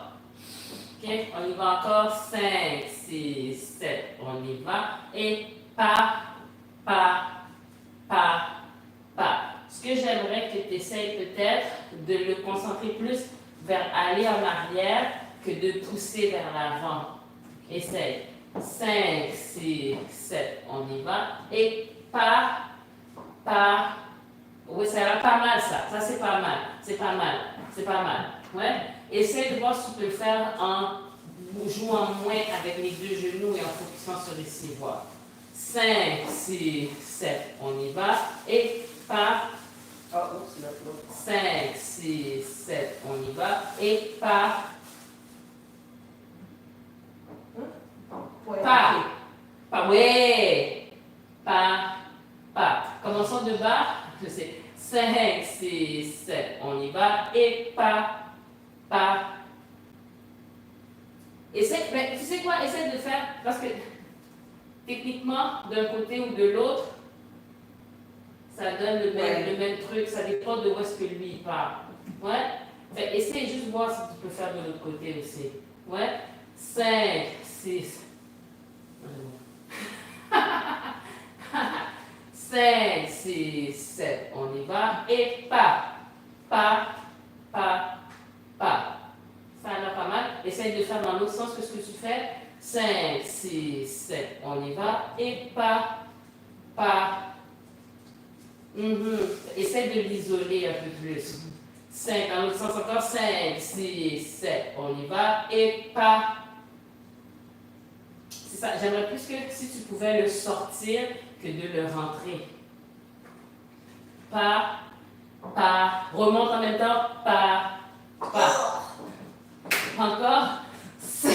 S1: Ok, on y va encore. 5, 6, 7. On y va. Et pas. Ce que j'aimerais que tu essayes peut-être de le concentrer plus vers aller en arrière que de pousser vers l'avant. Essaye. 5, 6, 7. On y va. Et pas. Oui, ça va pas mal ça. Ça, c'est pas mal. Ouais. Essaye de voir si tu peux le faire en jouant moins avec les deux genoux et en focusant sur les 6 voix. 5, 6, 7. On y va. Et pas.
S2: Ah, oups, l'autre.
S1: 5, 6, 7, on y va. Et pas.
S2: Ouais,
S1: Pas.
S2: ok.
S1: Pas. Ouais. Pas. Pas. Commençons de bas. Je sais. 5, 6, 7, on y va. Et pas. Pas. Essaie, mais tu sais quoi? Essaie de faire. Parce que techniquement, d'un côté ou de l'autre, ça donne le même truc. Ça dépend de où est-ce que lui il part. Ouais? Fait, essaie juste voir si tu peux faire de l'autre côté aussi. Ouais? 5, 6. 5, 6, 7, on y va. Et pas. Pas. Ça en a pas mal. Essaye de faire dans l'autre sens que ce que tu fais. 5, 6, 7, on y va. Et pas. Essaye de l'isoler un peu plus. 5, dans l'autre sens encore. 5, 6, 7, on y va. Et pas. C'est ça. J'aimerais plus que si tu pouvais le sortir que de le rentrer. Pas. Remonte en même temps. Pas. Encore. 5,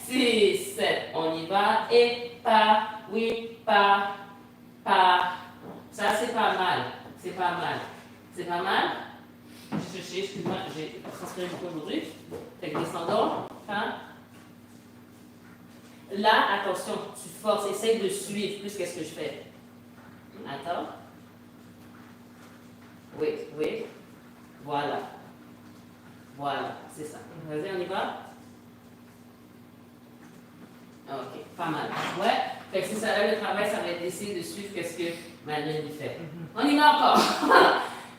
S1: 6, 7, on y va. Et pas. Oui, pas. Ça, c'est pas mal. C'est pas mal. Excuse-moi, j'ai transféré beaucoup aujourd'hui. Fait que descendons. Hein? Là, attention, tu forces, essaye de suivre plus qu'est-ce que je fais. Attends. Oui. Voilà, c'est ça. Vas-y, on y va. Ok, pas mal. Ouais, fait que c'est ça, là, le travail, ça va être d'essayer de suivre qu'est-ce que Madeline fait. On y va encore.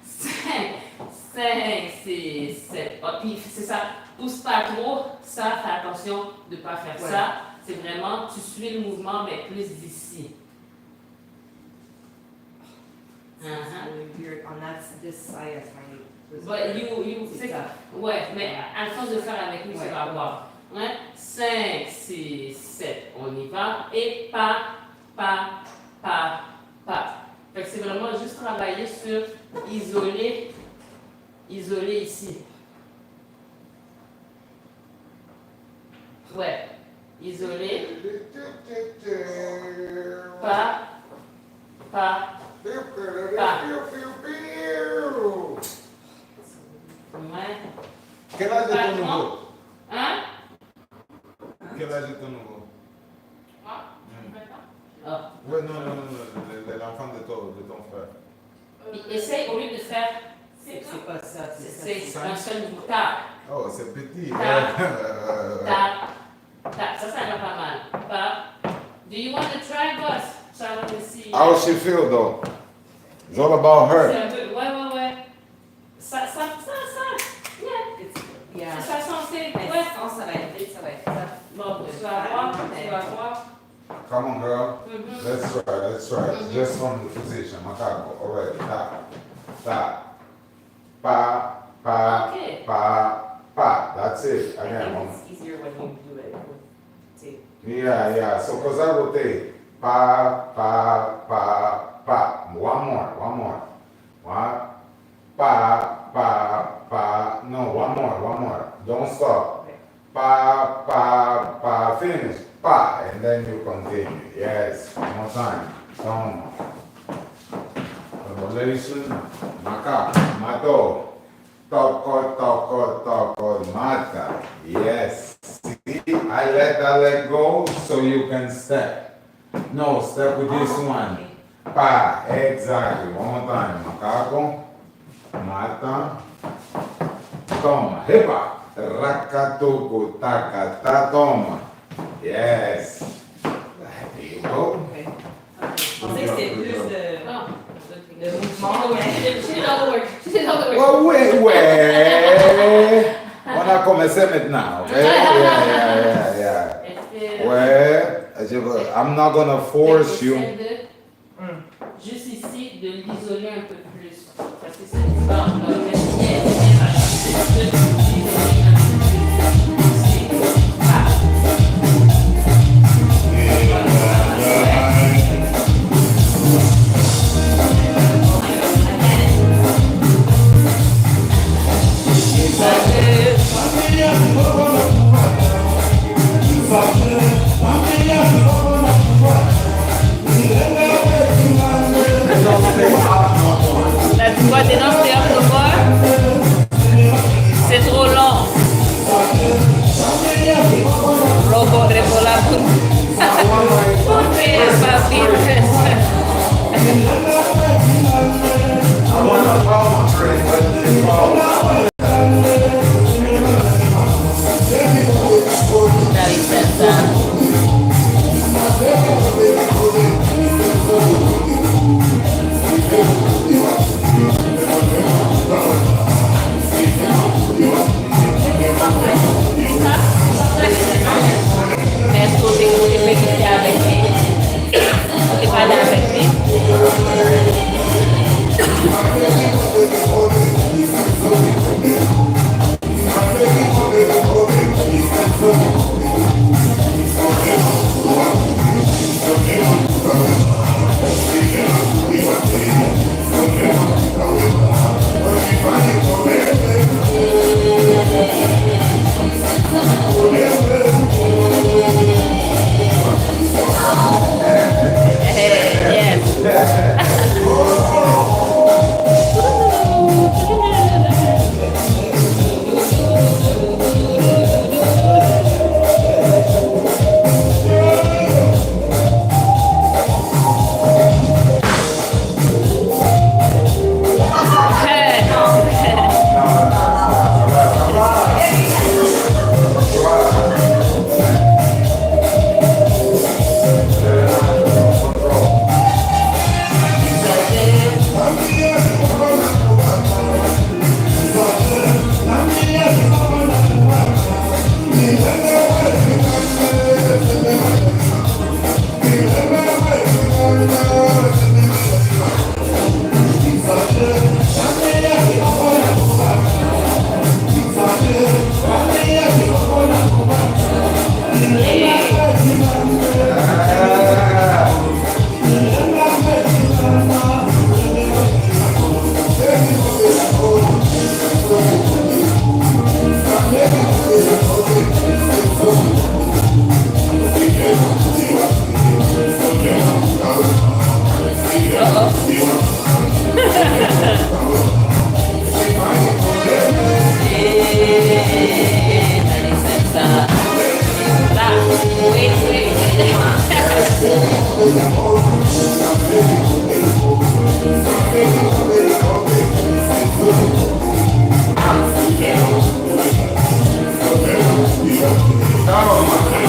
S1: 5, 6, 7. Oh, puis c'est ça, pousse pas trop. Ça, fais attention de ne pas faire ça. C'est vraiment, tu suis le mouvement, mais plus d'ici.
S2: Weird. On this side, I find it.
S1: But you, c'est ça. Ouais, mais à force de faire avec nous, tu vas voir. Ouais. 5, 6, 7, on y va. Et pas. Fait que c'est vraiment juste travailler sur isoler ici. Ouais. Isoler. Pas. Ouais.
S3: Quel âge est ton nouveau?
S1: Hein?
S3: Quel âge est ton nouveau?
S1: Ah.
S3: Ouais, non, l'enfant de ton frère.
S1: Essaye au lieu de faire.
S2: C'est pas ça.
S1: C'est un seul mouvement. Tap.
S3: Oh, c'est petit.
S1: Tap. Ça va pas mal. Tap. Do you want to try, boss? So I want to see.
S3: How she feel though? It's all about
S1: C'est
S3: her.
S1: un peu. Ouais. Ça.
S2: Yeah.
S1: Ça censé.
S2: Ouais.
S1: Ouais.
S2: Ça va être vite, ça va être ça.
S1: Bon, tu vas voir.
S3: Come on, girl.
S1: Mhm.
S3: Let's try. Just from the position. Macaco. All right. Tap. Pa.
S1: Okay.
S3: Pa. That's it.
S2: I
S3: Again.
S2: think it's easier when you do it with tape.
S3: Yeah. So, cause I will take pa. One more. One. Pa. No, one more. Don't stop.
S2: Okay.
S3: Pa. Finish. Pa. And then you continue. Yes. One more time. Toma. Revelation. Mato. Toco. Mata. Yes. See, I let that leg go so you can step. No, step with this one. Pa. Exactly. One more time. Macaco. Mata. Toma. Hipa. Rakatuku. Takata. Toma. Yes. There you go.
S2: Okay. Je pensais que c'était plus
S1: Ah.
S2: de mouvement, mais.
S1: She did all the work.
S3: Well, on a commencé maintenant, ok? Yeah. Ouais, I'm not gonna force you.
S1: Juste ici, de l'isoler un peu plus. Parce que c'est différent.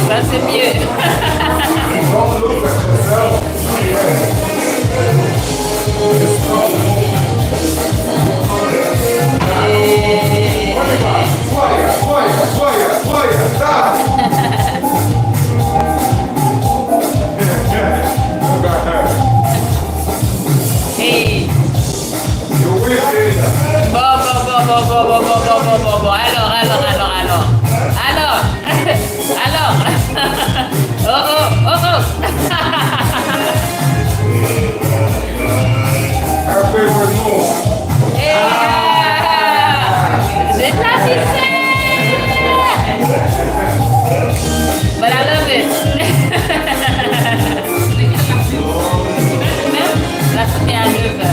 S1: Ça c'est mieux.
S3: Don't look at yourself.
S1: Hey.
S3: You will see that.
S1: Bon. Alors. Oh.
S3: Her favorite move.
S1: J'ai tapissé. But I love it. La première à 9h.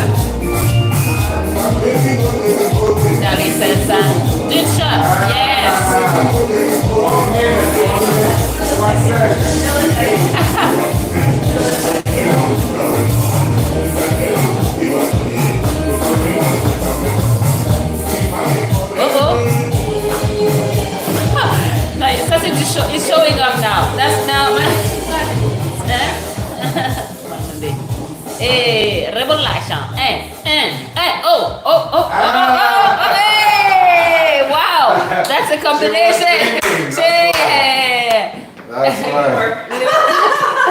S1: Dans les 500. Une shot. Yes.
S3: 1 minute. 1 second.
S1: No, ça c'est du show. It's showing up now. That's now. Hey, revelation. Oh. Hey, wow. That's a combination. Yeah.
S3: That's right.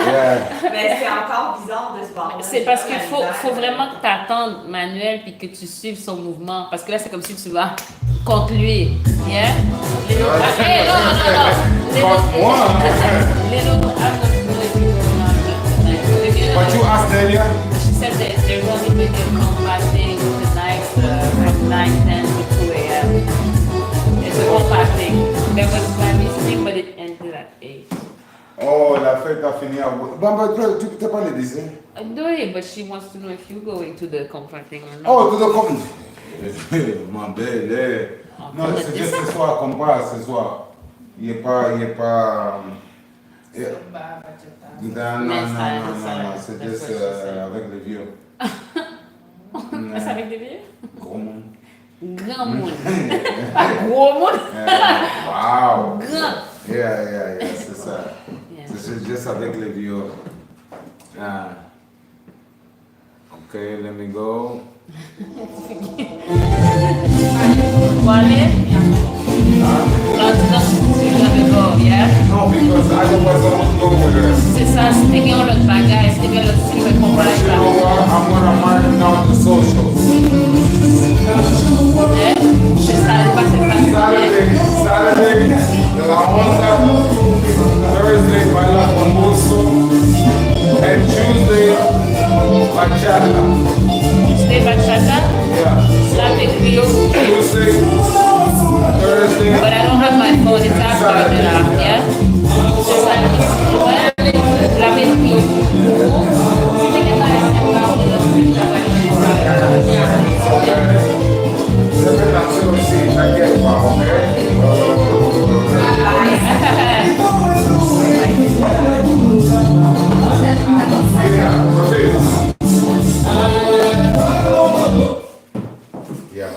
S3: Yeah.
S2: Mais c'est encore bizarre de se barrer.
S1: C'est parce qu'il faut vraiment que tu attendes Manuel puis que tu suives son mouvement. Parce que là, c'est comme si tu vas contre lui. Yeah? Hey, non.
S3: Contre moi. But you asked Delia?
S1: She said that they're going to make a compacting tonight from 9:10 to 2 a.m. It's a compacting. There was my meeting, but it ended at 8.
S3: Oh, la fête a fini à... Bon, tu t'es pas le disais?
S1: No, but she wants to know if you're going to the compacting or not.
S3: Oh, tout le monde. Ma belle. Non, c'est juste ce soir qu'on parle, ce soir. Il n'est pas... Non, c'est juste avec les vieux.
S1: C'est avec des vieux?
S3: Gros monde.
S1: Grand monde. Pas gros monde.
S3: Wow.
S1: Grand.
S3: Yeah, c'est ça.
S1: Yeah.
S3: C'est juste avec les vieux. Okay, let me go.
S1: Wallet? Let me go, yeah?
S3: No, because otherwise I won't go with her.
S1: C'est ça, si t'es gagné l'autre bagage, si t'es gagné l'autre style, on va
S3: You know what? I'm gonna mark down the socials.
S1: Je savais pas cette
S3: Saturday, de la Honda. Thursday, baila con gusto. And Tuesday, bachata.
S1: Tuesday bachata,
S3: Yeah.
S1: Slavic Creole.
S3: Tuesday, Thursday.
S1: But I don't have my phone, it's after that, yeah? Slavic Creole.
S3: Sempre la sì, anche qua, Yeah.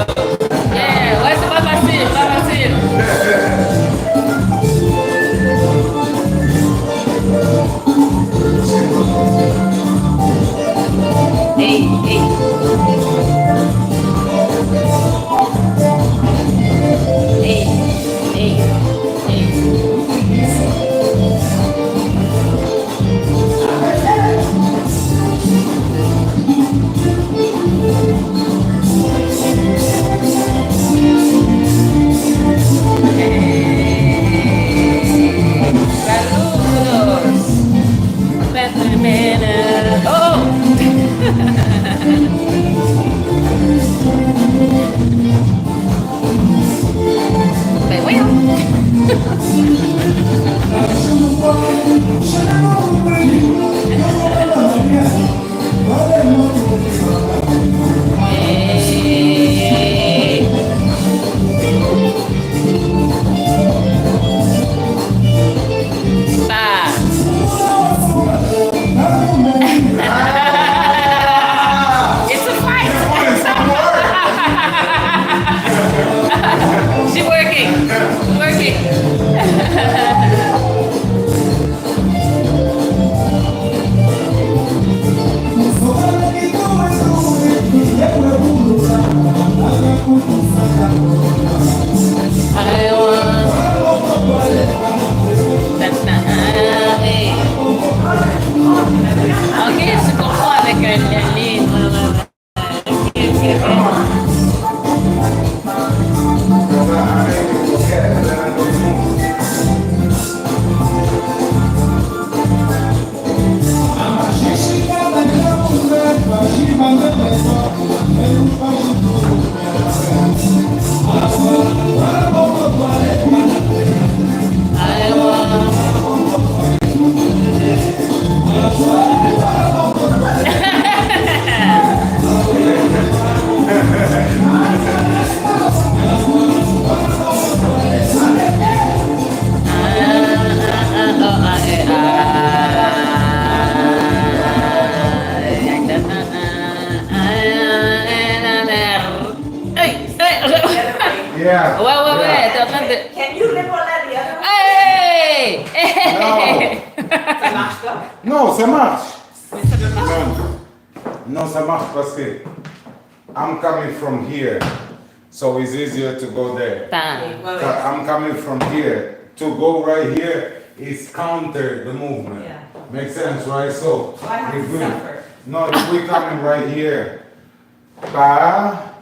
S1: Ouais, c'est pas facile, pas facile. Hey, hey. Hey, hey, hey. Saludos. Oh. Ben voyons. Hey. Pa. It's a fight. She's working. She's working. I want. That's not. Hey. Ok, je comprends avec un livre. Ok, ok. I want.
S3: Yeah.
S1: Ouais, t'es en train de...
S2: Can you live on that the other way?
S1: Hey!
S2: Ça marche pas?
S3: Non, ça marche.
S2: Mais ça peut marcher.
S3: Non, ça marche parce que I'm coming from here, so it's easier to go there.
S1: Bam.
S2: Ouais, ouais.
S3: I'm coming from here. To go right here is counter the movement.
S2: Yeah.
S3: Makes sense, right? So
S2: So I have
S3: if
S2: to
S3: we
S2: suffer.
S3: no, if we coming right here, pa,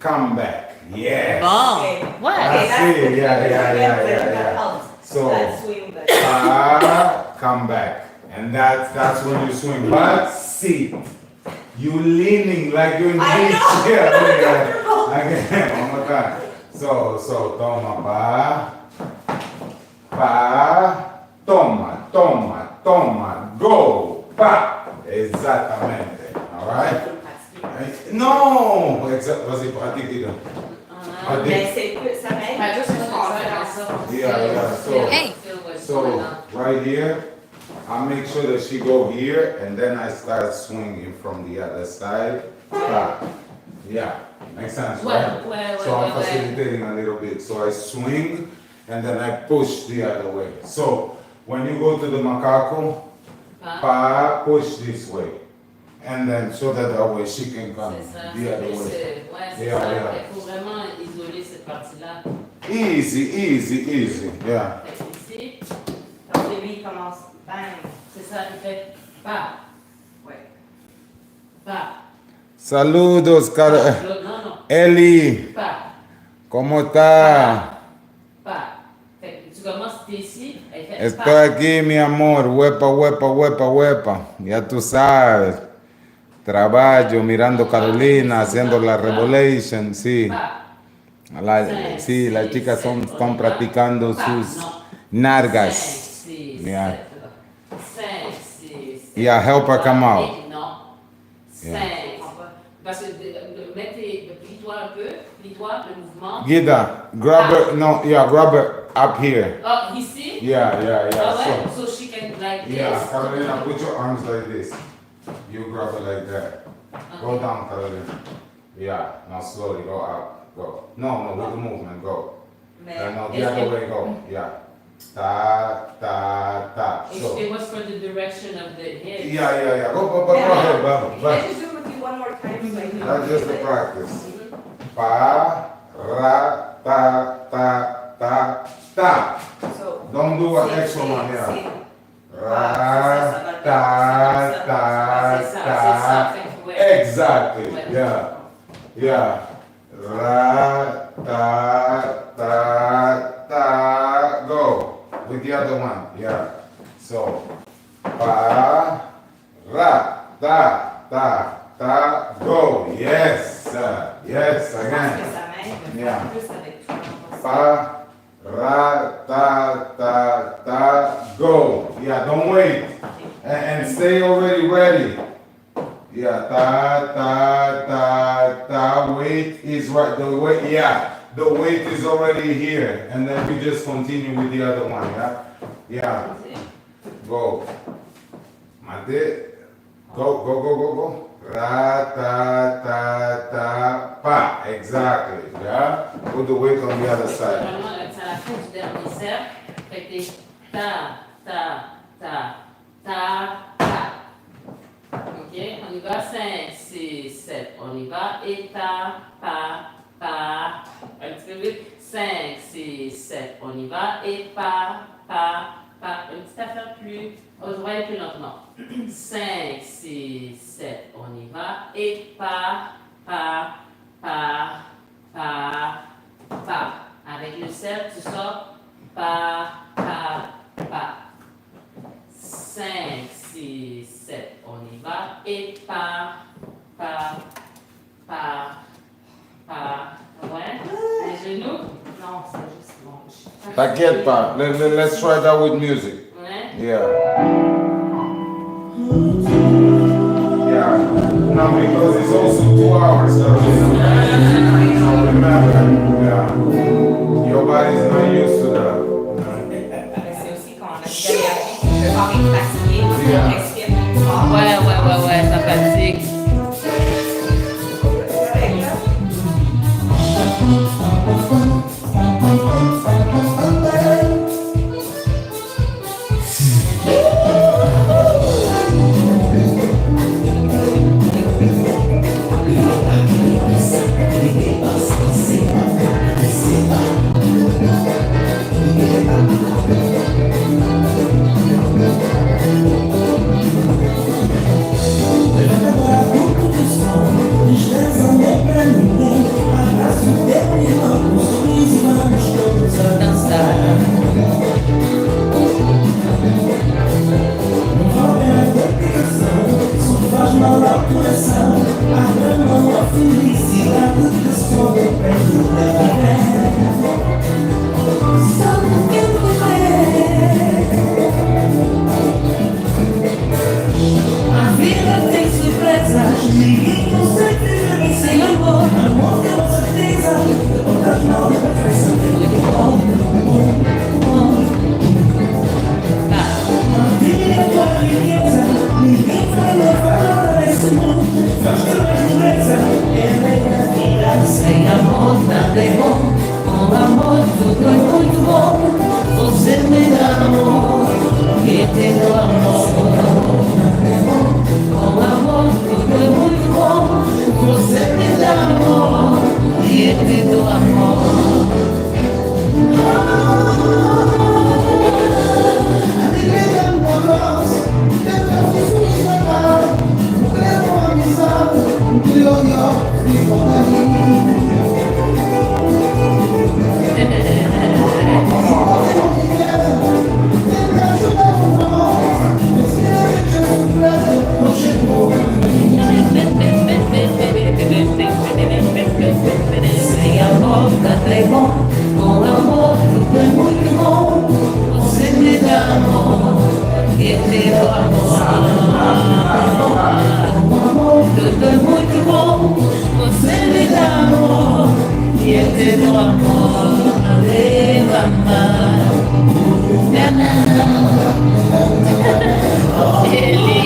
S3: come back. Yes.
S1: Bon.
S2: Okay.
S1: Ouais.
S2: Okay,
S3: I see.
S2: that's
S3: Yeah,
S2: good.
S3: yeah.
S2: That helps.
S3: So-
S2: That swing, but-
S3: Pa, come back, and that's when you swing. But sit. You leaning like you're in
S2: I
S3: beach.
S2: know.
S3: Yeah. Again, one more time. So, toma, pa, toma, go, pa. Exactamente. All right? No, vas-y, pratique.
S2: Mais c'est peu, ça m'aide.
S1: I just want to
S3: Yeah, so,
S1: Hey.
S3: so right here, I make sure that she go here, and then I start swinging from the other side. Stop. Yeah, makes sense, right?
S1: Ouais,
S3: So I'm facilitating a little bit. So I swing, and then I push the other way. So when you go to the macaco, pa, push this way. And then so that way she can come
S1: C'est ça.
S3: the other way.
S1: Ouais, c'est
S3: Yeah,
S1: ça.
S3: yeah.
S1: Il faut vraiment isoler cette partie-là.
S3: Easy, yeah.
S1: Fait ici,
S2: Donc lui, il commence, bang.
S1: c'est ça, il fait pas,
S2: Ouais.
S1: pas.
S3: Saludos,
S1: Non, non,
S3: Eli,
S1: pas,
S3: ¿cómo está?
S1: pas. Fait que tu commences ici, elle fait
S3: Estoy
S1: pas.
S3: aquí, mi amor. Huepa. Ya tú sabes. Trabajo, mirando Carolina, haciendo la revelation, sí. Sí, las chicas están practicando sus nargas. Yeah. Yeah, help her come out.
S1: Non.
S3: Yeah.
S1: 5. Parce que plie-toi un peu, explique-toi le mouvement.
S3: Gida, grab her, no, yeah, grab her up here.
S1: Oh, ici?
S3: Yeah, yeah, yeah.
S1: Ah ouais? So she can like this?
S3: Yeah, Carolina, put your arms like this. You grab it like that. Go down, Carolina. Yeah, now slowly, go up, go. No, with the movement, go. No, the other way, go. Yeah. Ta, ta, ta. So.
S1: It was for the direction of the hips.
S3: Yeah. Go ahead, Baba.
S2: Let's just do it with you one more time. So I can
S3: That's just the practice. Pa, ra, ta, ta, ta, ta.
S2: So,
S3: Don't do an extra one here. Ra, ta, ta, ta. Exactly. Yeah. Ra, ta, ta, ta. Go. With the other one. Yeah. So, pa, ra, ta, ta, ta. Go. Yes. Yes. Again. Yeah. Pa, ra, ta, ta, ta. Go. Yeah. Don't wait. And stay already ready. Yeah, ta. Weight is right. The weight, yeah. The weight is already here. And then we just continue with the other one, yeah? Yeah. Go. Mate. Go. Ra, ta, pa. Exactly, yeah? Put the weight on the other side.
S1: Normalement, c'est à la fin du dernier cercle. Fait que t'es ta. Ok, on y va, 5, 6, 7, on y va, et ta, pa, un petit peu vite, 5, 6, 7, on y va, et pa, une petite affaire plus, je vais aller plus lentement, 5, 6, 7, on y va, et pa, avec le cercle, tu sors, pa, 5, 6, 7, on y va, et pa. Ouais, les genoux?
S2: non, c'est juste bon.
S3: T'inquiète pas. Let's try that with music.
S1: Ouais.
S3: Yeah. Yeah. Now because it's also 2 hours. So remember, yeah. Your body is not used to that.
S2: Mais c'est aussi quand on a déjà le corps est fatigué, on expire plus fort.
S1: Ouais, ça fatigue.
S4: Sem amor nada é bom, com amor tudo é muito bom. Você me dá amor, que te dou amor. Com amor tudo é muito bom. Você me dá amor, que te dou amor. Alegria amorosa, tenta falar, quero amizade, glória e companhia. Sem amor nada é bom, com amor tudo é muito bom. Você me dá amor, que te dou amor. Com amor tudo é muito bom. Você me dá amor, Siete tu amor de mamá. Ele.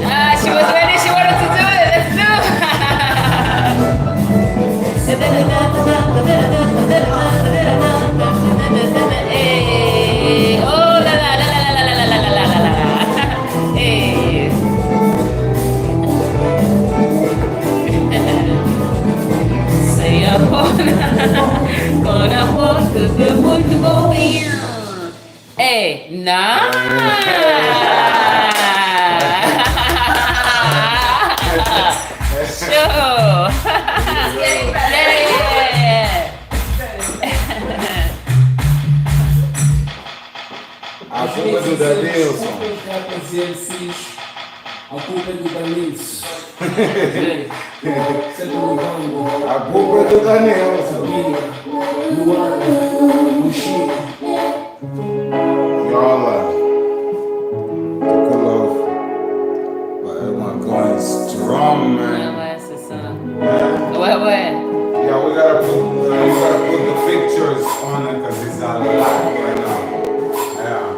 S4: Ah, she was ready. She wanted to do it. Let's do it. Oh, la la la la la la la la la la la. Hey. Sei amor, con amor, tudo muito bom. Hey, Show! Yeah!
S3: A culpa do Danilson.
S6: A culpa é do Danilson.
S3: A culpa é do Danilson.
S6: Luana, o Chico.
S3: Y'all, cool love. But everyone going strong, man.
S1: Ouais, c'est ça.
S3: Yeah.
S1: Ouais.
S3: Yeah, we gotta put the pictures on it because it's a lot right now. Yeah.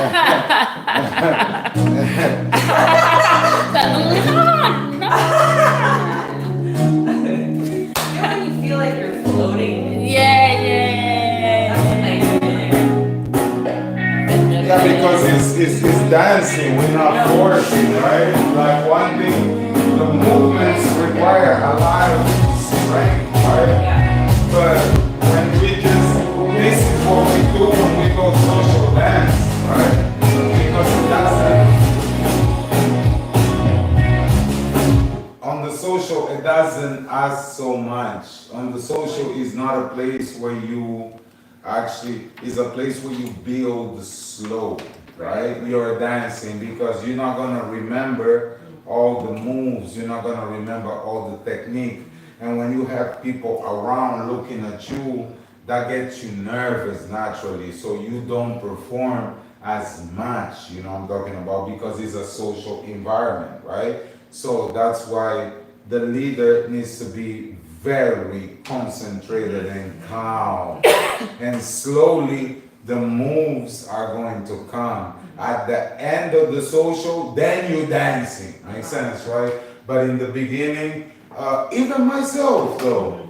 S2: You know when you feel like you're floating?
S1: Yeah, yeah.
S2: That's a nice feeling.
S3: Yeah, because it's dancing, we're not forcing, right? Like one thing, the movements require a lot of strength, right?
S2: Yeah.
S3: But when we just, this is what we do when we go social dance, right? Because it doesn't, on the social, it doesn't ask so much. On the social is not a place where you actually, is a place where you build slow, right? You're dancing because you're not gonna remember all the moves, you're not gonna remember all the technique. And when you have people around looking at you, that gets you nervous naturally, so you don't perform as much, you know what I'm talking about, because it's a social environment, right? So that's why the leader needs to be very concentrated and calm. And slowly the moves are going to come. At the end of the social, then you're dancing. Makes sense, right? But in the beginning, even myself though,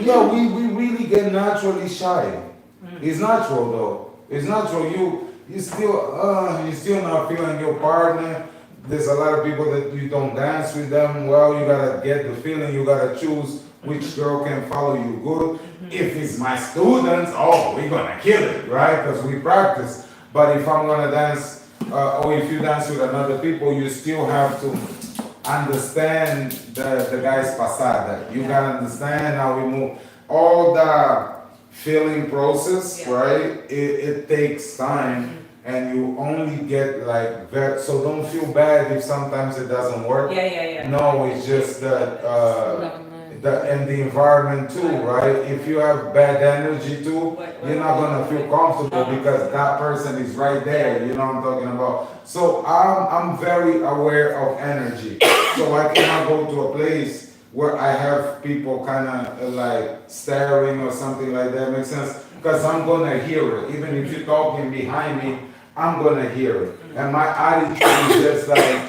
S3: yeah, we really get naturally shy. It's natural though. It's natural. You still not feeling your partner. There's a lot of people that you don't dance with them. Well, you gotta get the feeling. You gotta choose which girl can follow you good. If it's my students, oh, we're gonna kill it, right? Because we practice. But if I'm gonna dance, or if you dance with another people, you still have to understand the guy's pasada. You gotta understand how we move. All the feeling process, right? It takes time, and you only get like that. So don't feel bad if sometimes it doesn't work.
S2: Yeah.
S3: No, it's just that and the environment too, right? If you have bad energy too, you're not gonna feel comfortable because that person is right there. You know what I'm talking about? So I'm very aware of energy. So I cannot go to a place where I have people kind of like staring or something like that. Makes sense? Because I'm gonna hear it. Even if you're talking behind me, I'm gonna hear it. And my attitude is just like,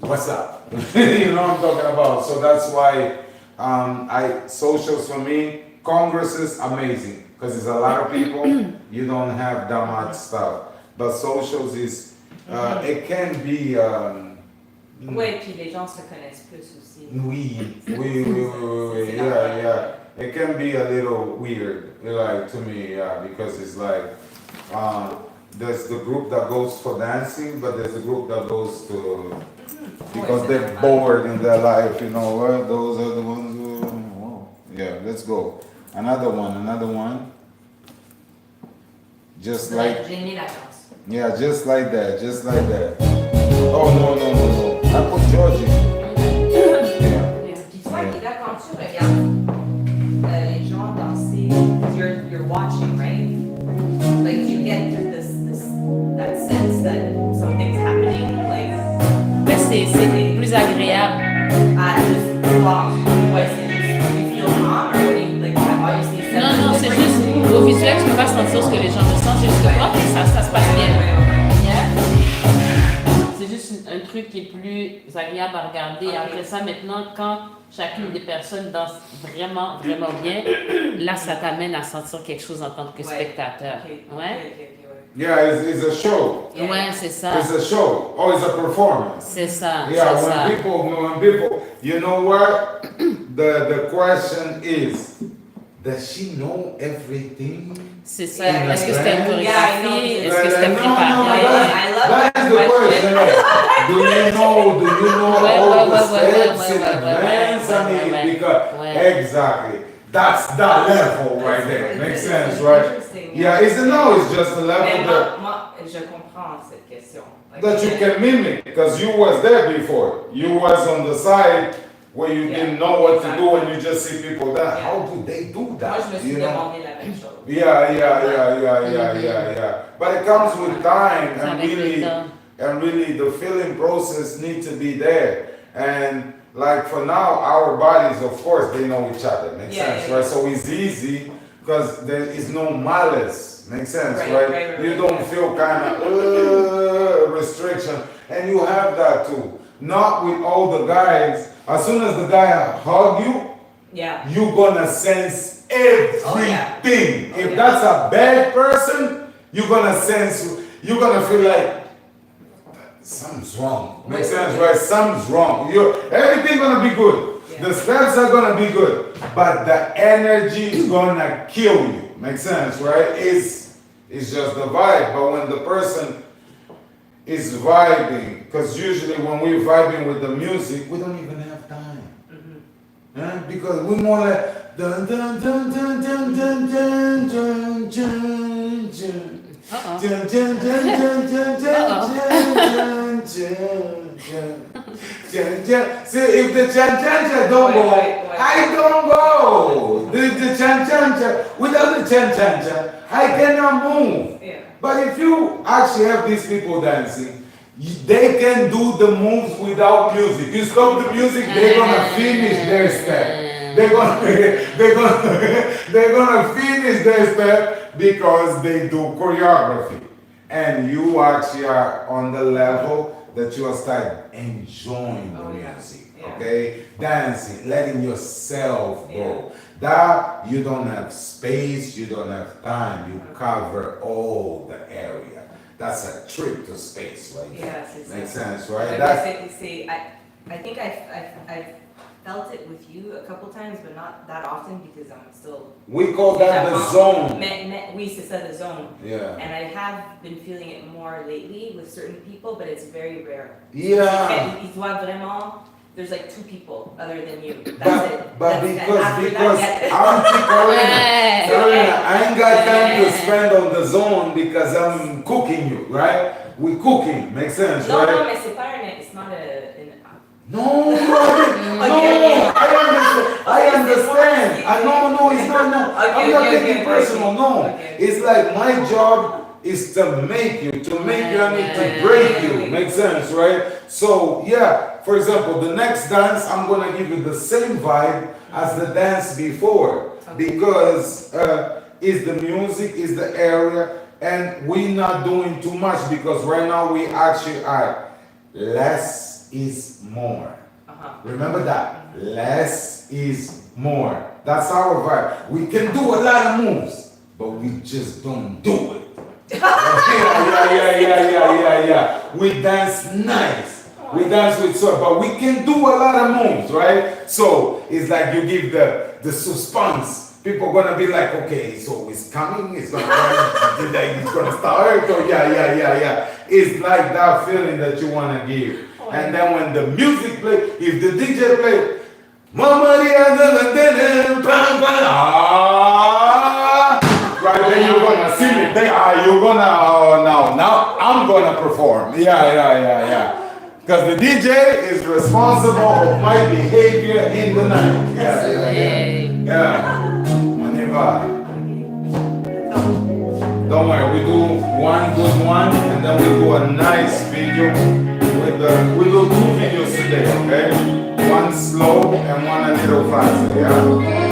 S3: what's up? You know what I'm talking about? So that's why socials for me, congresses, amazing. Because there's a lot of people, you don't have that much stuff. But socials is, it can be,
S2: Ouais, puis les gens se connaissent plus aussi.
S3: oui, yeah. It can be a little weird, like to me, yeah, because it's like, there's the group that goes for dancing, but there's a group that goes to, because they're bored in their life, you know, right? Those are the ones who, oh, yeah, let's go. Another one. Just like,
S2: J'ai aimé la danse.
S3: yeah, just like that. Oh, no. I put Georgie. Yeah.
S2: Puis tu vois, là, quand tu regardes les gens danser, you're watching, right? Like you get that sense that something's happening, like
S1: Mais c'est plus agréable.
S2: à juste voir. Ouais, c'est juste, you feel calm, or what do you, like, obviously sense.
S1: Non, c'est juste au visuel, tu peux pas sentir ce que les gens ressentent, juste que ça se passe bien. C'est juste un truc qui est plus agréable à regarder.
S2: Okay.
S1: Après ça, maintenant, quand chacune des personnes danse vraiment bien, là, ça t'amène à sentir quelque chose en tant que spectateur. Ouais.
S3: Yeah, it's a show.
S1: Ouais, c'est ça.
S3: It's a show. Oh, it's a performance.
S1: C'est ça.
S3: Yeah,
S1: c'est ça.
S3: when people, you know what? The question is, does she know everything?
S1: C'est ça. Est-ce que c'était une chorégraphie? Est-ce que c'était
S3: No,
S1: préparé?
S3: that's the question. Do you know all the steps in advance? I mean, because exactly. That's that level right there. Makes sense, right? Yeah, it's just a level that
S2: Moi, je comprends cette question.
S3: that you can mimic because you was there before. You was on the side where you didn't know what to do and you just see people that. How do they do
S2: Moi,
S3: that?
S2: je me suis
S3: You know?
S2: demandé la même chose.
S3: Yeah. But it comes with time and
S1: Avec le
S3: really,
S1: temps.
S3: the feeling process needs to be there. And like for now, our bodies, of course, they know each other. Makes sense, right? So it's easy because there is no malice. sense. Makes sense,
S2: Right,
S3: right?
S2: right, right,
S3: You
S2: right.
S3: don't feel kind of restriction, and you have that too. Not with all the guys. As soon as the guy hug you,
S2: Yeah.
S3: you're gonna sense everything.
S2: Oh, yeah.
S3: If
S2: yeah.
S3: that's a bad person, you're gonna sense. You're gonna feel like something's wrong. Makes sense, right? Something's wrong. Everything gonna be good.
S2: Yeah.
S3: The steps are gonna be good, but the energy is gonna kill you. Makes sense, right? It's just the vibe. But when the person is vibing, because usually when we're vibing with the music, we don't even have time. Yeah? Because we're more like dun dun dun dun dun dun dun dun dun dun.
S1: Uh-oh.
S3: Dun, dun, dun, dun, dun, dun, dun, dun, dun, dun, dun. See, if the chan chan chan don't go,
S2: Wait.
S3: I don't go. The chan chan chan, without the chan chan chan, I cannot move.
S2: Yeah.
S3: But if you actually have these people dancing, they can do the moves without music. You stop the music, they're gonna finish their step. They're gonna finish their step because they do choreography. And you actually are on the level that you are start enjoying the
S2: Oh, yeah.
S3: music.
S2: Yeah.
S3: Okay? Dancing, letting yourself go.
S2: Yeah.
S3: That you don't have space, you don't have time, you cover all the area. That's a trip to space, right?
S2: Yes, it's
S3: Makes sense, right?
S2: Like
S3: That's,
S2: I think I've felt it with you a couple times, but not that often because I'm still.
S3: we call that the zone.
S2: We used to set the zone.
S3: Yeah.
S2: And I have been feeling it more lately with certain people, but it's very rare.
S3: Yeah.
S2: Il doit vraiment, there's like 2 people other than you. That's it.
S3: But
S2: That's it.
S3: because
S2: After that, yeah.
S3: I'm Carolina, I ain't got time to spend on the zone because I'm cooking you, right? We cooking, makes sense,
S2: No,
S3: right?
S2: mais c'est pas it's not
S3: No, I understand. No, it's not. No, I'm not taking personal. No,
S2: Okay.
S3: it's like my job is to make you, I need to break you. Makes sense, right? So yeah, for example, the next dance I'm gonna give you the same vibe as the dance before because it's the music, is the area, and we not doing too much because right now we actually are less is more. Remember that. Less is more. That's our vibe. We can do a lot of moves, but we just don't do it. Yeah. We dance nice. We dance with soul, but we can do a lot of moves, right? So it's like you give the suspense. People gonna be like, okay, so it's coming, it's gonna it's gonna start, or yeah. It's like that feeling that you wanna give. And then when the music play, if the DJ play, right then you're gonna sing it. You're gonna, now I'm gonna perform. Yeah. Because the DJ is responsible of my behavior in the night. Yeah. Whenever. Don't worry, we do one good one, and then we do a nice video. We do 2 videos today, okay? One slow and one a little faster, yeah?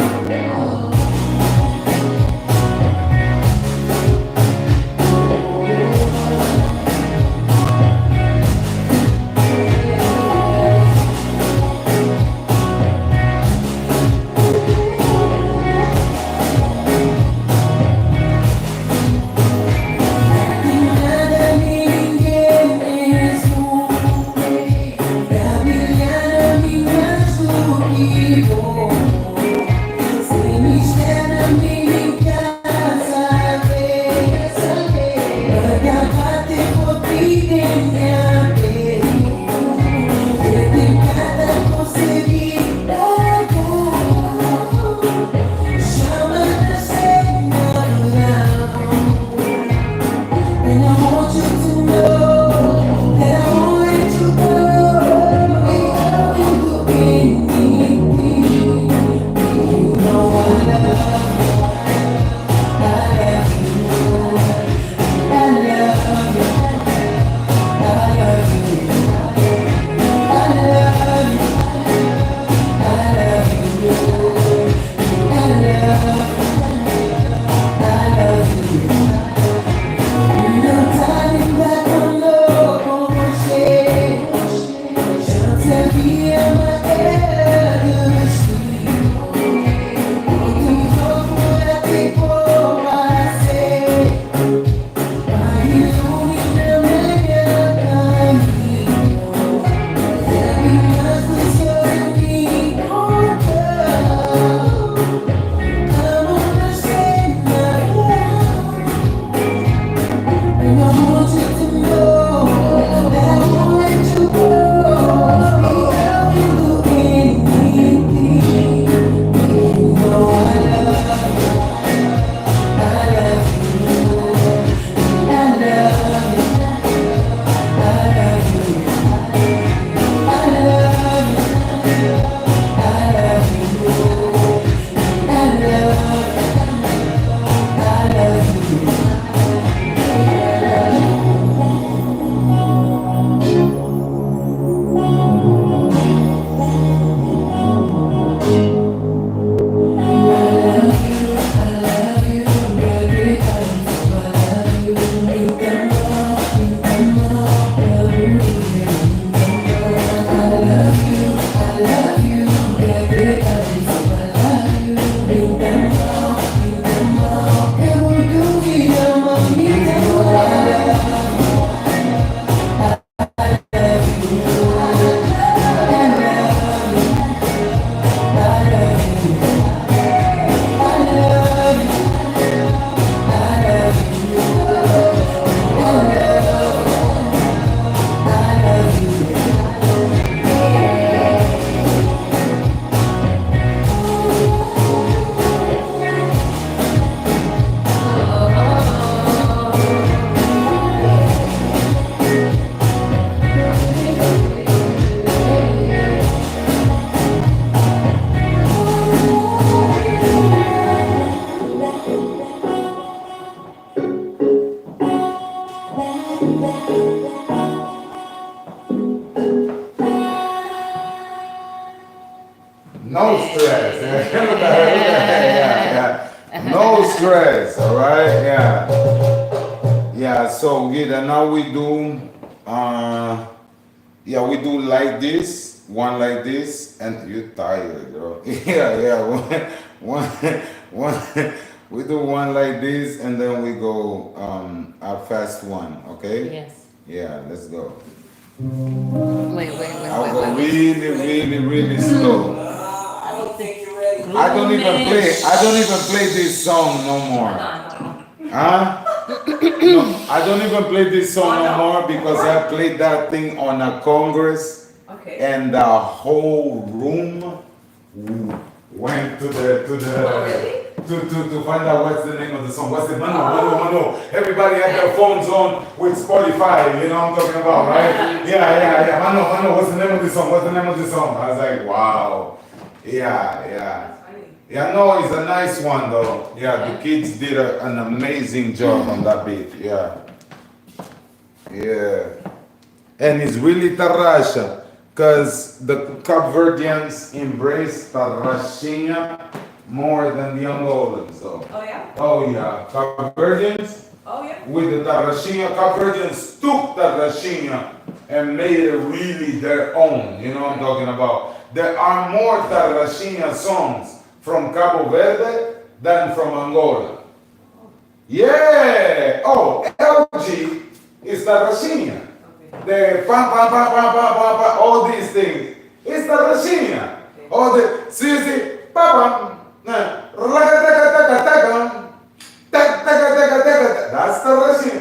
S3: no stress. Yeah, look at her, look at her. Yeah, yeah. No stress, all right? Yeah. Yeah, so good. And now we do, yeah, we do like this, one like this, and you're tired, bro. Yeah, yeah, one, we do one like this, and then we go a fast one, okay?
S1: Yes.
S3: Yeah, let's go.
S1: Wait.
S3: I'll go really, really, really slow.
S6: I don't think you're ready.
S3: I don't even play this song no more. Huh? No, I don't even play this song no more because I played that thing on a congress
S2: Okay.
S3: and the whole room went to
S2: really?
S3: to find out what's the name of the song. What's the Mano. Everybody had their phones on with Spotify, you know what I'm talking about, right? Yeah. Mano, what's the name of the song? What's the name of the song? I was like, wow. Yeah. Yeah, no, it's a nice one though. Yeah, the kids did an amazing job on that beat. Yeah. And it's really Tarraxa, because the Cape Verdeans embrace Tarraxinha more than the Angolans though.
S2: Oh, yeah?
S3: Oh yeah, Cape Verdeans
S2: Oh, yeah?
S3: with the Tarraxinha, Cape Verdeans took Tarraxinha and made it really their own, you know what I'm talking about. There are more Tarraxinha songs from Cabo Verde than from Angola. Yeah! Oh, LG is Tarraxinha. The all these things. It's Tarraxinha. All the, see, pam, that's Tarraxinha.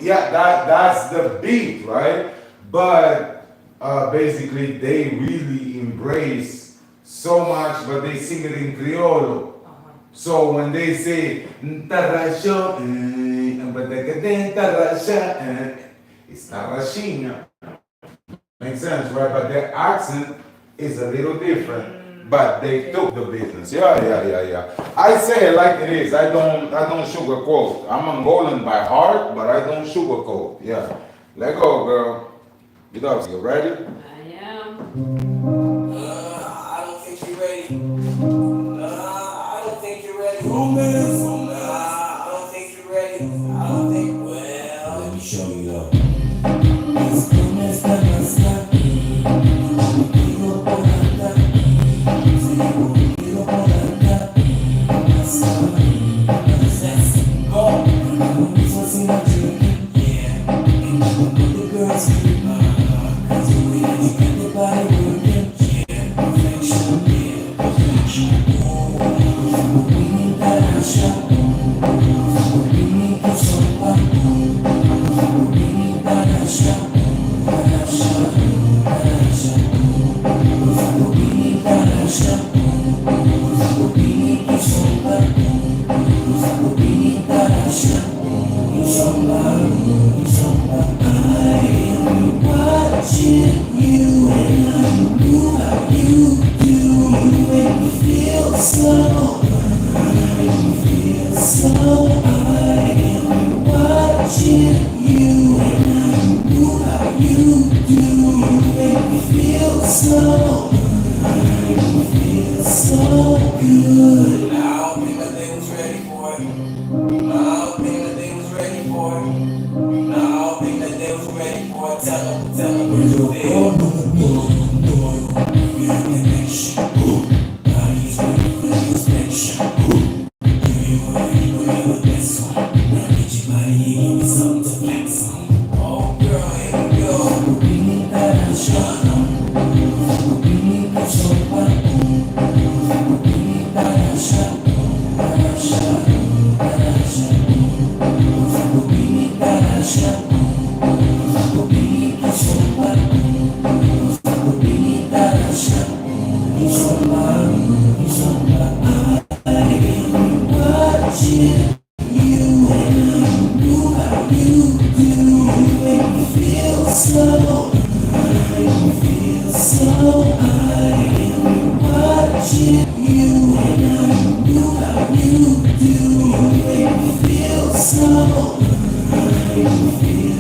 S3: Yeah, that's the beat, right? But basically they really embrace so much, but they sing it in Criollo. So when they say Tarraxo, it's Tarraxinha. Makes sense, right? But their accent is a little different. But they took the business. Yeah. I say it like it is. I don't sugarcoat. I'm Angolan by heart, but I don't sugarcoat. Yeah. Let go, girl. Get up. You ready?
S1: I am.
S6: I don't think you're ready. I don't think you're ready. Romance. I don't think you're ready. I don't think, well, let me show you though.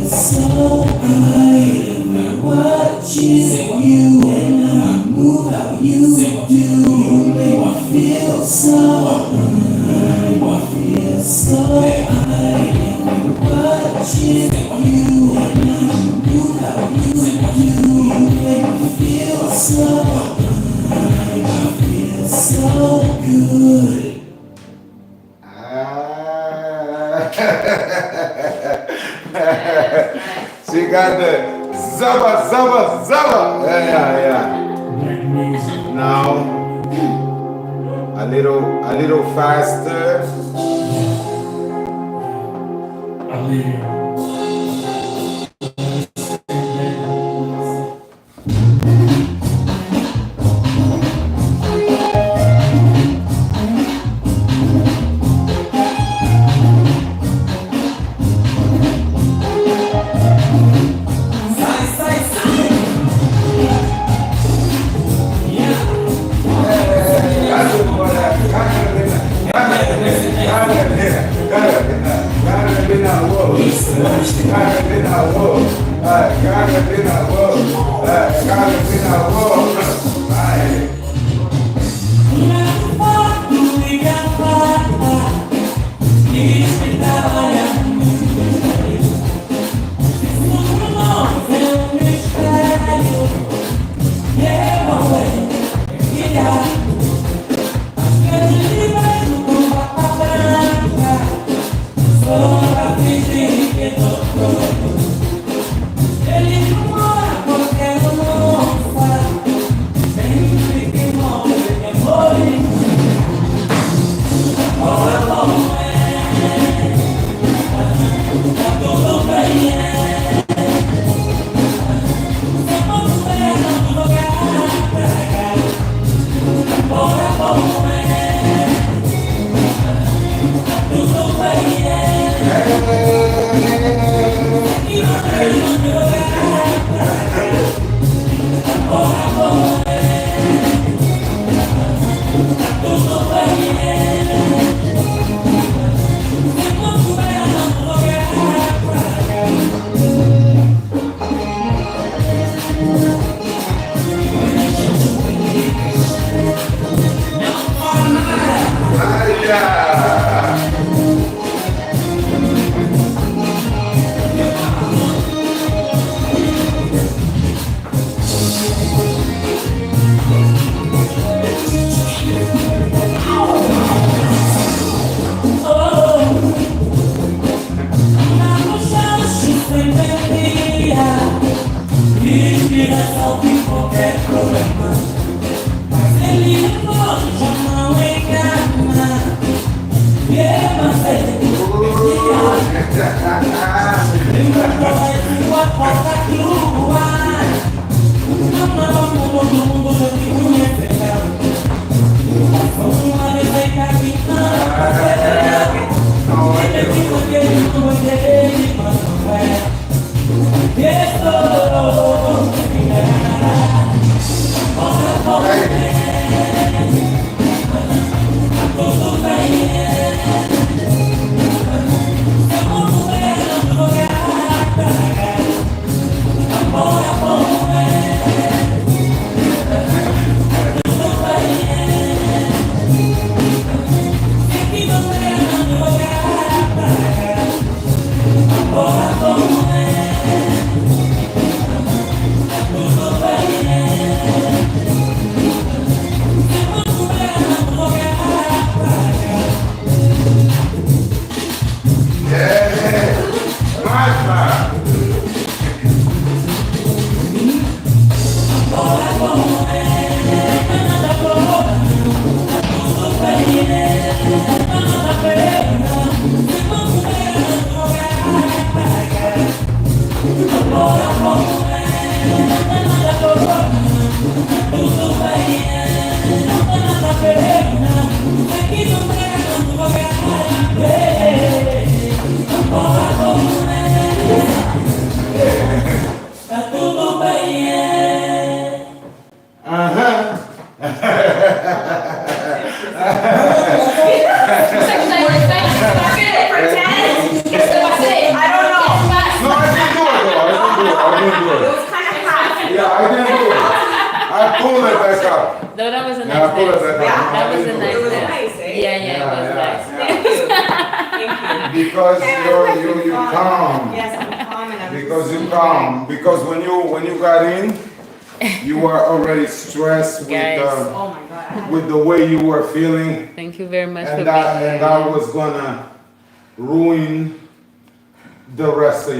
S6: So I am what you
S4: so high, watching you make me feel so high, feel so good.
S3: She got the zaba, zaba, zaba. Yeah. Now, a little faster.
S1: That was a nice step.
S2: It was nice, eh?
S1: Yeah, it was nice.
S2: Thank you.
S3: Because you calm.
S2: Yes, I'm calm and I'm
S3: Because you calm. Because when you got in, you were already stressed
S1: Guys.
S2: Oh my God.
S3: with the way you were feeling,
S1: Thank you very much for
S3: and
S1: being here.
S3: that was gonna ruin the rest of